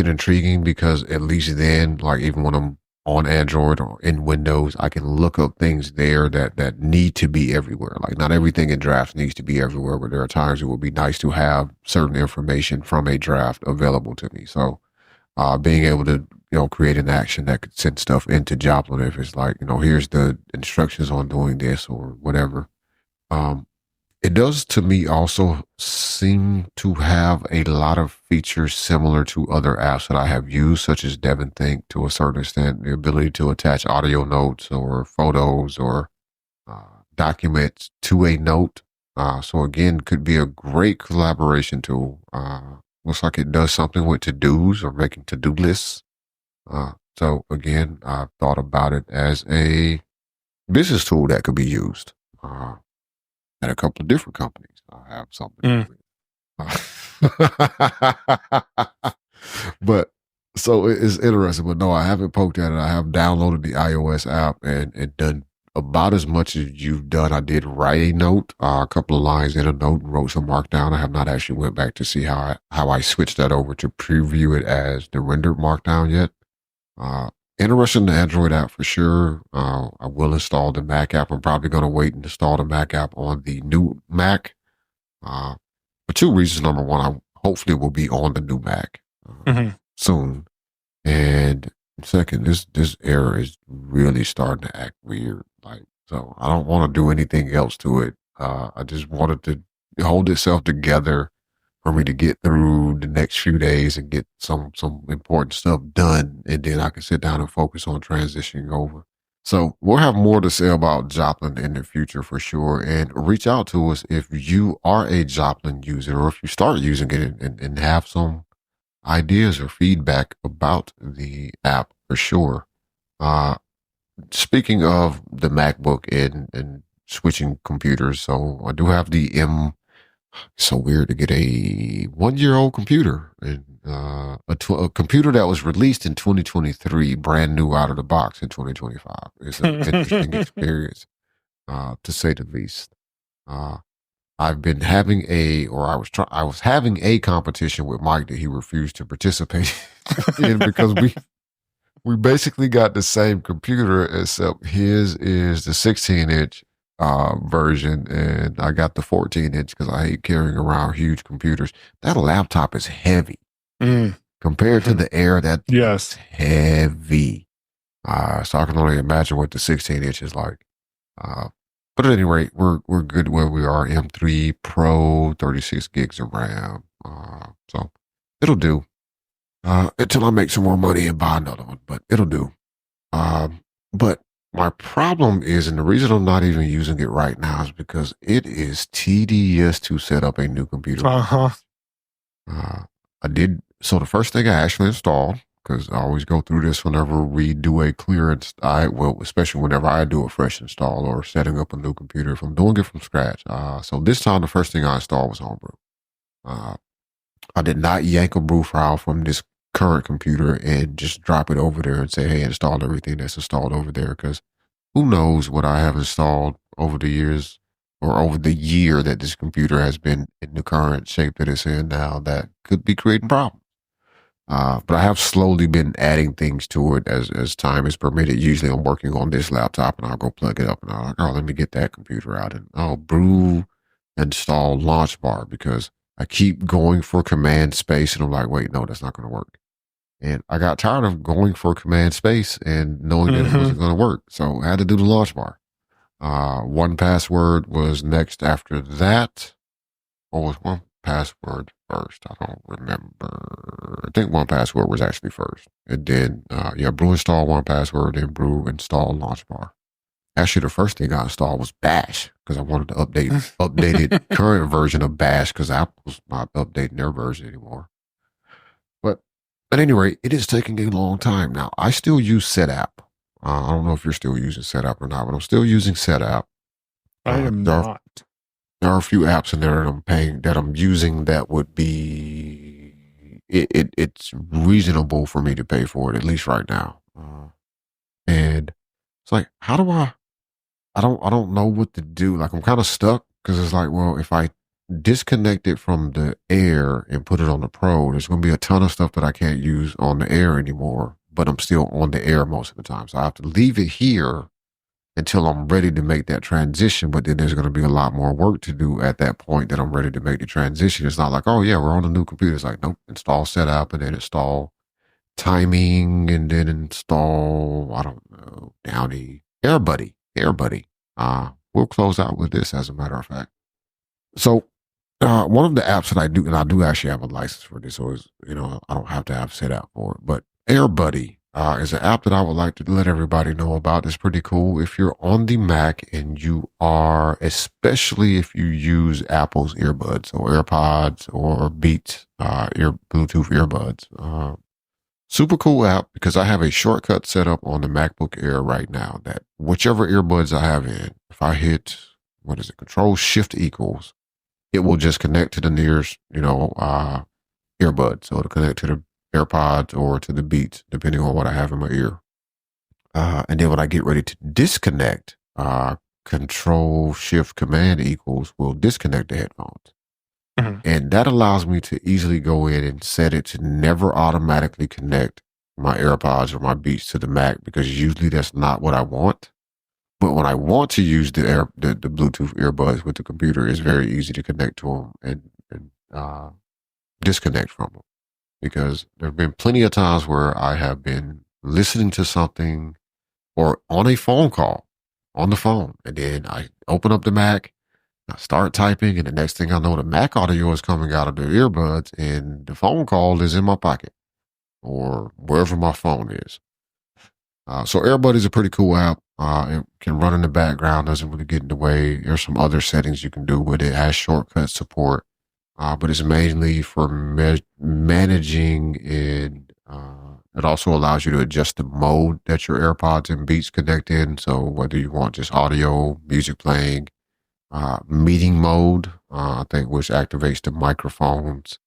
intriguing, because at least then, like even when I'm on Android or in Windows, I can look up things there that need to be everywhere. Like not everything in drafts needs to be everywhere, but there are times it would be nice to have certain information from a draft available to me. So being able to create an action that could send stuff into Joplin if it's like, here's the instructions on doing this or whatever. It does to me also seem to have a lot of features similar to other apps that I have used, such as DevonThink to a certain extent, the ability to attach audio notes or photos or documents to a note. So again, could be a great collaboration tool. Looks like it does something with to-dos or making to-do lists. So again, I've thought about it as a business tool that could be used. At a couple of different companies. I have something. But so it's interesting. But no, I haven't poked at it. I have downloaded the iOS app and done about as much as you've done. I did write a note, a couple of lines in a note, and wrote some markdown. I have not actually went back to see how I switched that over to preview it as the rendered markdown yet. Interested in the Android app for sure. I will install the Mac app. I'm probably going to wait and install the Mac app on the new Mac for two reasons. Number one, I hopefully will be on the new Mac soon. And second, this error is really starting to act weird. So I don't want to do anything else to it. I just wanted to hold itself together for me to get through the next few days and get some important stuff done, and then I can sit down and focus on transitioning over. So we'll have more to say about Joplin in the future for sure, and reach out to us if you are a Joplin user or if you start using it and have some ideas or feedback about the app for sure. Speaking of the MacBook and switching computers, so I do have the so weird to get a 1-year-old computer and a computer that was released in 2023, brand new out of the box in 2025. It's an interesting experience, to say the least. I've been having I was having a competition with Mike that he refused to participate in because we basically got the same computer, except his is the 16-inch. version, and I got the 14-inch because I hate carrying around huge computers. That laptop is heavy compared to the Air. That's heavy. So I can only imagine what the 16-inch is like. But at any rate, we're good where we are. M3 Pro, 36 gigs of RAM. So it'll do. Until I make some more money and buy another one, but it'll do. But my problem is, and the reason I'm not even using it right now is because it is tedious to set up a new computer. I did. So the first thing I actually installed, because I always go through this whenever we do a clearance, especially whenever I do a fresh install or setting up a new computer, if I'm doing it from scratch. So this time, the first thing I installed was Homebrew. I did not yank a brew file from this current computer and just drop it over there and say, hey, install everything that's installed over there. Because who knows what I have installed over the years or over the year that this computer has been in the current shape that it's in now that could be creating problems. But I have slowly been adding things to it as time is permitted. Usually I'm working on this laptop and I'll go plug it up and I'll like, oh, let me get that computer out and I'll brew install launch bar because I keep going for command space and I'm like, wait, no, that's not going to work. And I got tired of going for command space and knowing that it wasn't going to work. So I had to do the launch bar. 1Password was next after that. Or was 1Password first? I don't remember. I think 1Password was actually first. And then, brew install 1Password, then brew install launch bar. Actually, the first thing I installed was Bash because I wanted to updated current version of Bash because Apple's not updating their version anymore. But at any rate, it is taking a long time. Now, I still use SetApp. I don't know if you're still using SetApp or not, but I'm still using SetApp. I am not. There are a few apps in there that I'm using that would be, it's reasonable for me to pay for it, at least right now. And it's like, how do I don't know what to do. Like I'm kind of stuck because it's like, well, if I disconnect it from the Air and put it on the Pro, there's going to be a ton of stuff that I can't use on the Air anymore, but I'm still on the Air most of the time. So I have to leave it here until I'm ready to make that transition. But then there's going to be a lot more work to do at that point that I'm ready to make the transition. It's not like, oh yeah, we're on a new computer. It's like, nope, install setup and then install timing and then install, I don't know, Downy AirBuddy. We'll close out with this as a matter of fact. So, one of the apps that I do, and I do actually have a license for this, so I don't have to have set out for it, but AirBuddy is an app that I would like to let everybody know about. It's pretty cool. If you're on the Mac and you are, especially if you use Apple's earbuds or AirPods or Beats, Bluetooth earbuds, super cool app because I have a shortcut set up on the MacBook Air right now that whichever earbuds I have in, if I hit, Control Shift equals, it will just connect to the nearest, earbud. So it'll connect to the AirPods or to the Beats, depending on what I have in my ear. And then when I get ready to disconnect, Control Shift Command equals will disconnect the headphones. And that allows me to easily go in and set it to never automatically connect my AirPods or my Beats to the Mac because usually that's not what I want. But when I want to use the Bluetooth earbuds with the computer, it's very easy to connect to them and disconnect from them. Because there have been plenty of times where I have been listening to something or on a phone call on the phone, and then I open up the Mac, I start typing, and the next thing I know, the Mac audio is coming out of the earbuds, and the phone call is in my pocket or wherever my phone is. So AirBuddy is a pretty cool app. It can run in the background, doesn't really get in the way. There's some other settings you can do with it. It has shortcut support, but it's mainly for managing and it also allows you to adjust the mode that your AirPods and Beats connect in. So whether you want just audio, music playing, meeting mode, I think, which activates the microphones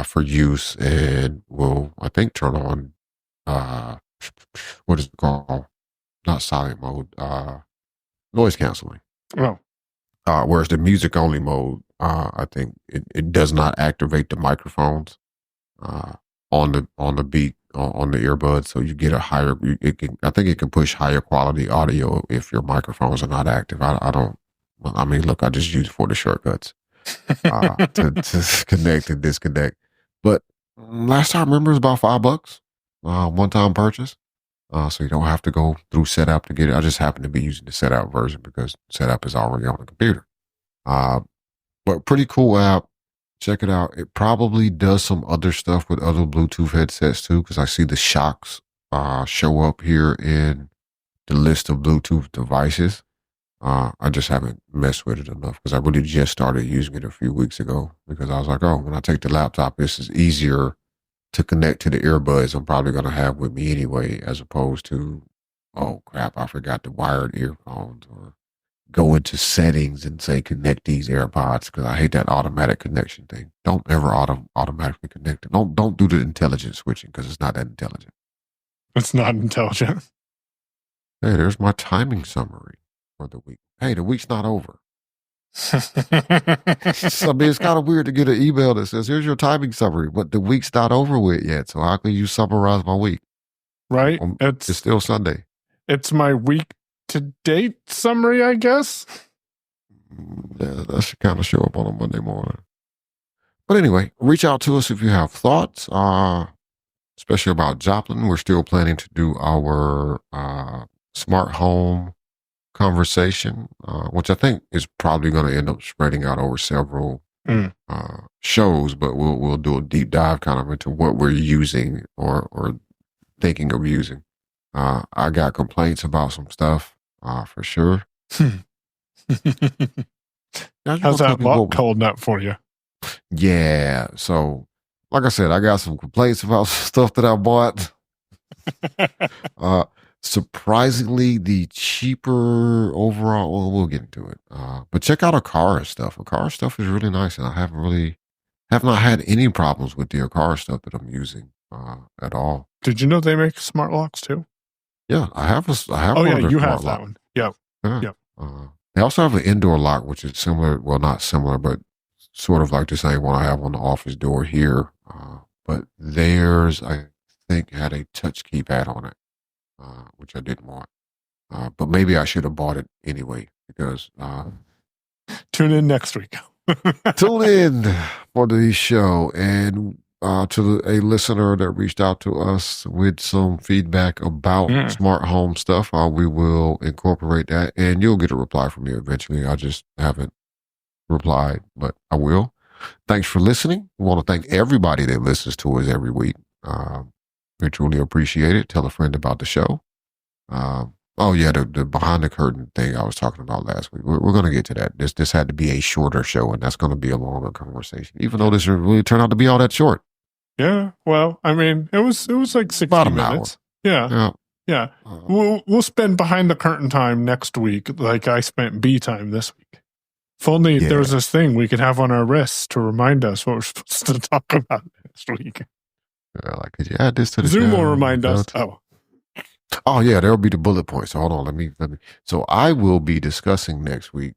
for use and will, I think, turn on what is it called? Not silent mode, noise canceling. Oh. Whereas the music only mode, I think it does not activate the microphones on the Beat on the earbuds, so you get a higher. I think it can push higher quality audio if your microphones are not active. I don't. Well, I mean, look, I just use it for the shortcuts to connect and disconnect. But last time, I remember, it was about $5, one time purchase. So you don't have to go through setup to get it. I just happen to be using the setup version because setup is already on the computer. But pretty cool app. Check it out. It probably does some other stuff with other Bluetooth headsets too, because I see the shocks show up here in the list of Bluetooth devices. I just haven't messed with it enough because I really just started using it a few weeks ago because I was like, oh, when I take the laptop, this is easier to connect to the earbuds I'm probably going to have with me anyway, as opposed to, oh crap, I forgot the wired earphones, or go into settings and say connect these AirPods, because I hate that automatic connection thing. Don't ever automatically connect it. Don't do the intelligent switching because it's not that intelligent. It's not intelligent. Hey, there's my timing summary for the week. Hey, the week's not over. I mean, it's kind of weird to get an email that says, here's your timing summary, but the week's not over with yet. So how can you summarize my week? Right? It's still Sunday. It's my week to date summary, I guess. Yeah, that should kind of show up on a Monday morning. But anyway, reach out to us if you have thoughts, especially about Joplin. We're still planning to do our smart home conversation, which I think is probably going to end up spreading out over several shows, but we'll do a deep dive kind of into what we're using or thinking of using. I got complaints about some stuff for sure. How's that lock holding up for you? Yeah, so like I said, I got some complaints about stuff that I bought. Surprisingly, the cheaper overall, well, we'll get into it. But check out Aqara stuff. Aqara stuff is really nice, and I have not had any problems with the Aqara stuff that I'm using at all. Did you know they make smart locks too? Yeah, I have. Oh yeah, you have that one. Yeah. They also have an indoor lock, which is similar. Well, not similar, but sort of like the same one I have on the office door here. But theirs, I think, had a touch keypad on it. Which I didn't want. But maybe I should have bought it anyway because... Tune in next week. Tune in for the show. And to a listener that reached out to us with some feedback about smart home stuff, we will incorporate that. And you'll get a reply from me eventually. I just haven't replied, but I will. Thanks for listening. We want to thank everybody that listens to us every week. We truly appreciate it. Tell a friend about the show. The behind the curtain thing I was talking about last week. We're going to get to that. This had to be a shorter show, and that's going to be a longer conversation, even though this really turned out to be all that short. Yeah, well, I mean, it was like 60 about an minutes. Hour. Yeah. We'll spend behind the curtain time next week, like I spent B time this week. If only there was this thing we could have on our wrists to remind us what we're supposed to talk about next week. Like, could you add this to the Zoom will remind us. Oh yeah, there'll be the bullet points. So hold on, let me. So I will be discussing next week,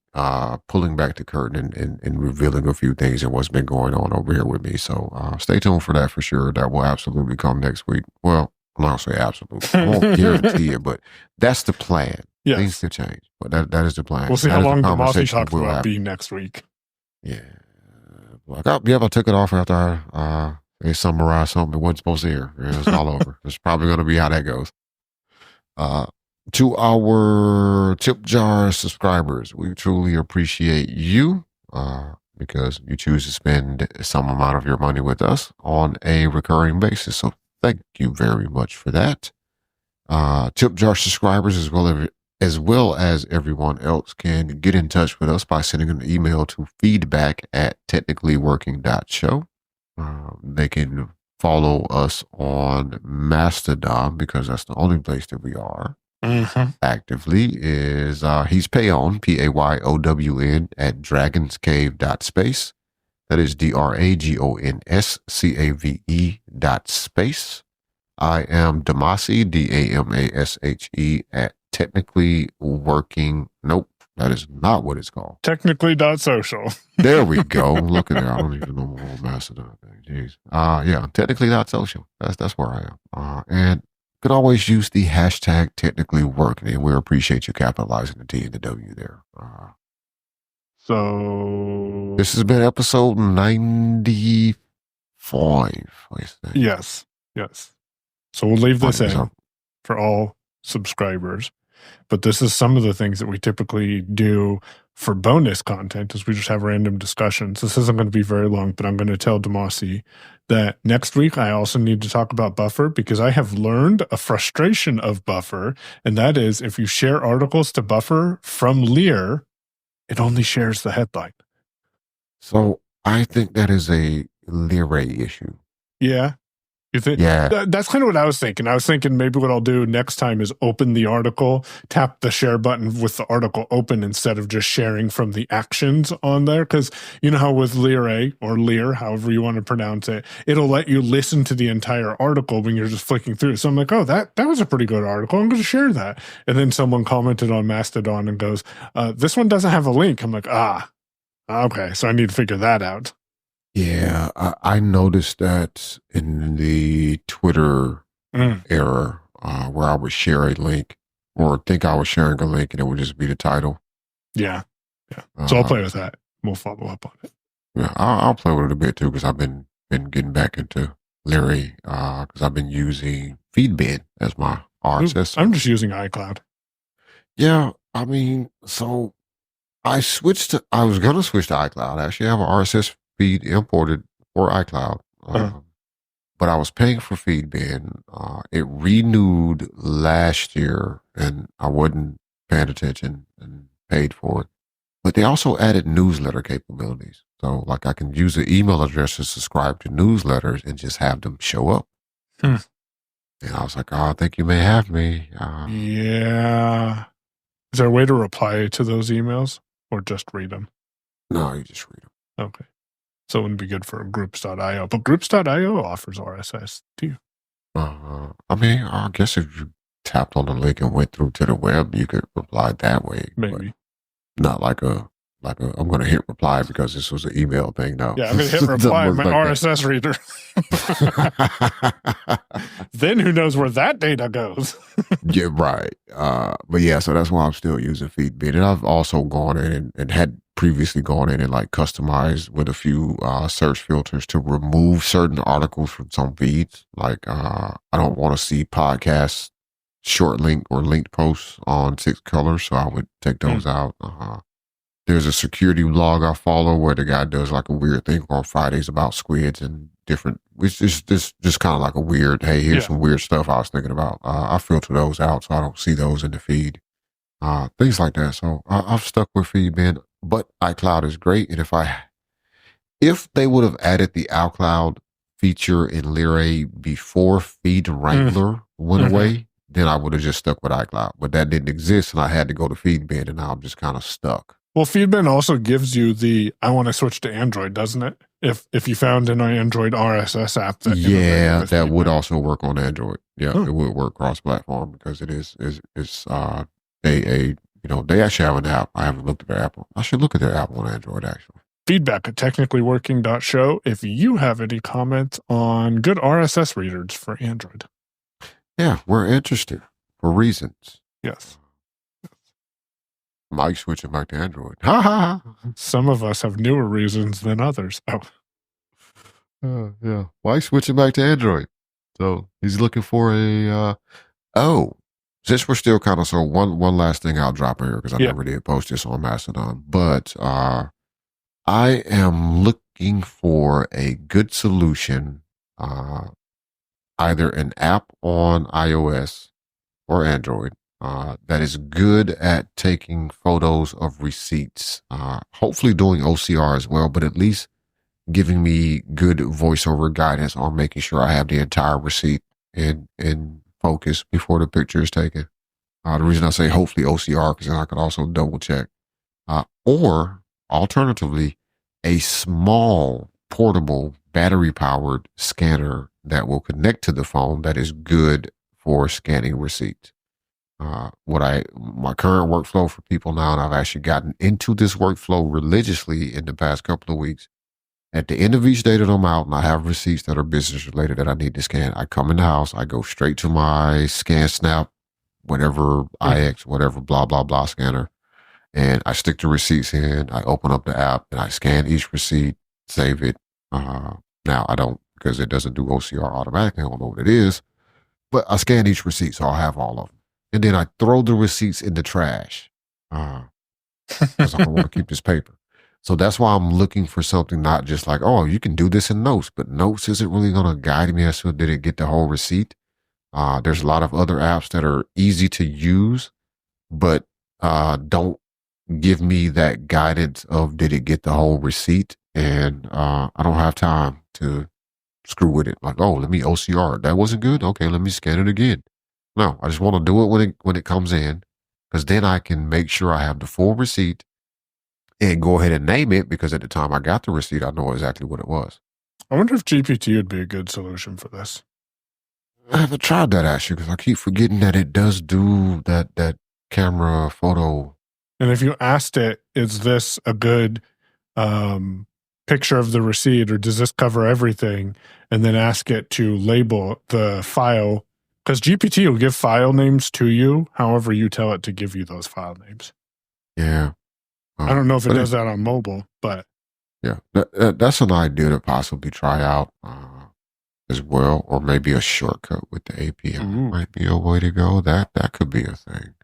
pulling back the curtain and revealing a few things and what's been going on over here with me. So stay tuned for that for sure. That will absolutely come next week. Well, I don't say absolutely. I won't guarantee it, but that's the plan. Yes. Things could change, but that is the plan. We'll see how long Damashe talks about being next week. Yeah. Like, I took it off after they summarized something it wasn't supposed to hear. It's all over. It's probably going to be how that goes. To our tip jar subscribers, we truly appreciate you because you choose to spend some amount of your money with us on a recurring basis. So thank you very much for that. Tip jar subscribers, as well as everyone else, can get in touch with us by sending an email to feedback@technicallyworking.show. They can follow us on Mastodon because that's the only place that we are actively. Is he's Payon, Payown at dragonscave.space. That is DRAGONSCAVE.space. I am Damashe, DAMASHE at technically working. Nope, That is not what it's called. Technically.social. There we go. Look at that. I don't even know my whole Mastodon thing. Jeez. Yeah, technically.social. That's where I am. And you could always use the hashtag technically working, and we appreciate you capitalizing the T and the W there. So this has been episode 95. Yes. So we'll leave this in for all subscribers. But this is some of the things that we typically do for bonus content, is we just have random discussions. This isn't going to be very long, but I'm going to tell Damashe that next week I also need to talk about Buffer, because I have learned a frustration of Buffer, and that is if you share articles to Buffer from Lear, it only shares the headline. So I think that is a Lear issue. Yeah. You think? Yeah. That's kind of what I was thinking. I was thinking maybe what I'll do next time is open the article, tap the share button with the article open instead of just sharing from the actions on there. Because you know how with Lear or Lear, however you want to pronounce it, it'll let you listen to the entire article when you're just flicking through. So I'm like, oh, that was a pretty good article. I'm going to share that. And then someone commented on Mastodon and goes, this one doesn't have a link. I'm like, okay. So I need to figure that out. Yeah, I noticed that in the Twitter era, where I would share a link or think I was sharing a link and it would just be the title. Yeah. So I'll play with that. We'll follow up on it. Yeah, I'll play with it a bit too, because I've been getting back into Leary, because I've been using Feedbin as my RSS. I'm just using iCloud. Yeah, I mean, so I was going to switch to iCloud. Actually, I have an RSS feed imported for iCloud, but I was paying for Feedbin. It renewed last year, and I wasn't paying attention and paid for it. But they also added newsletter capabilities. So, like, I can use an email address to subscribe to newsletters and just have them show up. And I was like, I think you may have me. Yeah. Is there a way to reply to those emails or just read them? No, you just read them. Okay. So it wouldn't be good for groups.io, but groups.io offers RSS too. I mean, I guess if you tapped on the link and went through to the web, you could reply that way. Maybe. Not like a I'm going to hit reply because this was an email thing. No. Yeah, I'm going to hit reply my like RSS reader. Then who knows where that data goes? Yeah, right. But yeah, so that's why I'm still using Feedbin. And I've also gone in and had previously gone in and like customized with a few search filters to remove certain articles from some feeds. Like I don't want to see podcasts short link or linked posts on 6 colors, so I would take those out. There's a security blog I follow where the guy does like a weird thing on Fridays about squids and different, which is just kind of like a weird, hey, here's some weird stuff I was thinking about. I filter those out so I don't see those in the feed. Things like that. So I've stuck with Feedbin, but iCloud is great. And if they would have added the iCloud feature in Lyra before Feed Wrangler went away, then I would have just stuck with iCloud. But that didn't exist, and I had to go to Feedbin, and now I'm just kind of stuck. Well, Feedbin also gives you the I want to switch to Android, doesn't it? If you found an Android RSS app that that would also work on Android. Yeah, it would work cross-platform because it is they actually have an app. I haven't looked at their app. I should look at their app on Android actually. Feedback at technicallyworking.show if you have any comments on good RSS readers for Android. Yeah, we're interested for reasons. Yes. Mike switching back to Android. Ha ha ha. Some of us have newer reasons than others. Yeah. Mike switching back to Android. So he's looking for since we're still kind of, so one last thing I'll drop here because I never did post this on Mastodon, but I am looking for a good solution, either an app on iOS or Android, that is good at taking photos of receipts, hopefully doing OCR as well, but at least giving me good voiceover guidance on making sure I have the entire receipt in focus before the picture is taken. The reason I say hopefully OCR, because then I could also double check. Or alternatively, a small portable battery powered scanner that will connect to the phone that is good for scanning receipts. My current workflow for people now, and I've actually gotten into this workflow religiously in the past couple of weeks. At the end of each day that I'm out and I have receipts that are business related that I need to scan, I come in the house, I go straight to my scan snap, whatever IX, whatever, blah, blah, blah scanner. And I stick the receipts in, I open up the app and I scan each receipt, save it. Now I don't, because it doesn't do OCR automatically. I don't know what it is, but I scan each receipt. So I'll have all of them. And then I throw the receipts in the trash because I don't want to keep this paper. So that's why I'm looking for something not just like, oh, you can do this in Notes, but Notes isn't really going to guide me as to did it get the whole receipt. There's a lot of other apps that are easy to use, but don't give me that guidance of did it get the whole receipt. And I don't have time to screw with it. Like, oh, let me OCR. That wasn't good. Okay, let me scan it again. No, I just want to do it when it comes in, because then I can make sure I have the full receipt and go ahead and name it, because at the time I got the receipt, I know exactly what it was. I wonder if GPT would be a good solution for this. I haven't tried that actually, because I keep forgetting that it does do that camera photo. And if you asked it, is this a good picture of the receipt, or does this cover everything? And then ask it to label the file, because GPT will give file names to you, however you tell it to give you those file names. Yeah. I don't know if it does that on mobile, but. Yeah, that's an idea to possibly try out as well, or maybe a shortcut with the API might be a way to go. That could be a thing.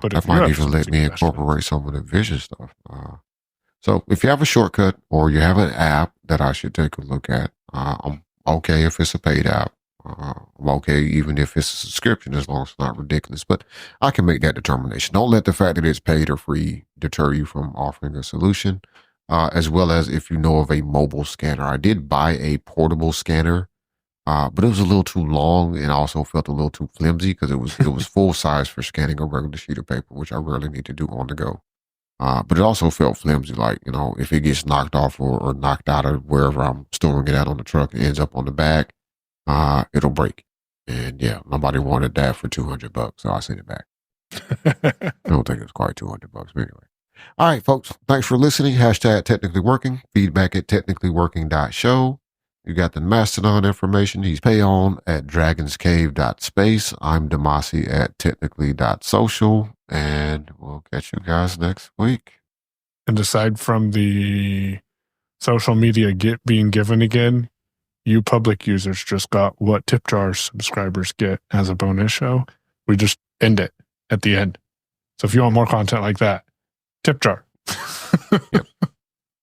But that might even let me incorporate some of the vision stuff. So if you have a shortcut or you have an app that I should take a look at, I'm okay if it's a paid app. I'm okay even if it's a subscription, as long as it's not ridiculous. But I can make that determination. Don't let the fact that it's paid or free deter you from offering a solution. As well as if you know of a mobile scanner. I did buy a portable scanner, but it was a little too long and also felt a little too flimsy, because it was full size for scanning a regular sheet of paper, which I rarely need to do on the go. But it also felt flimsy, like, if it gets knocked off or knocked out of wherever I'm storing it out on the truck, it ends up on the back, it'll break. And yeah, nobody wanted that for $200, so I sent it back. I don't think it was quite $200, but anyway. All right, folks. Thanks for listening. Hashtag technically working. Feedback at technicallyworking.show. You got the Mastodon information. He's Payon at dragonscave.space. I'm Damashe at technically.social. And we'll catch you guys next week. And aside from the social media being given again, you public users just got what Tip Jar subscribers get as a bonus show. We just end it at the end. So if you want more content like that, Tip Jar. Yep.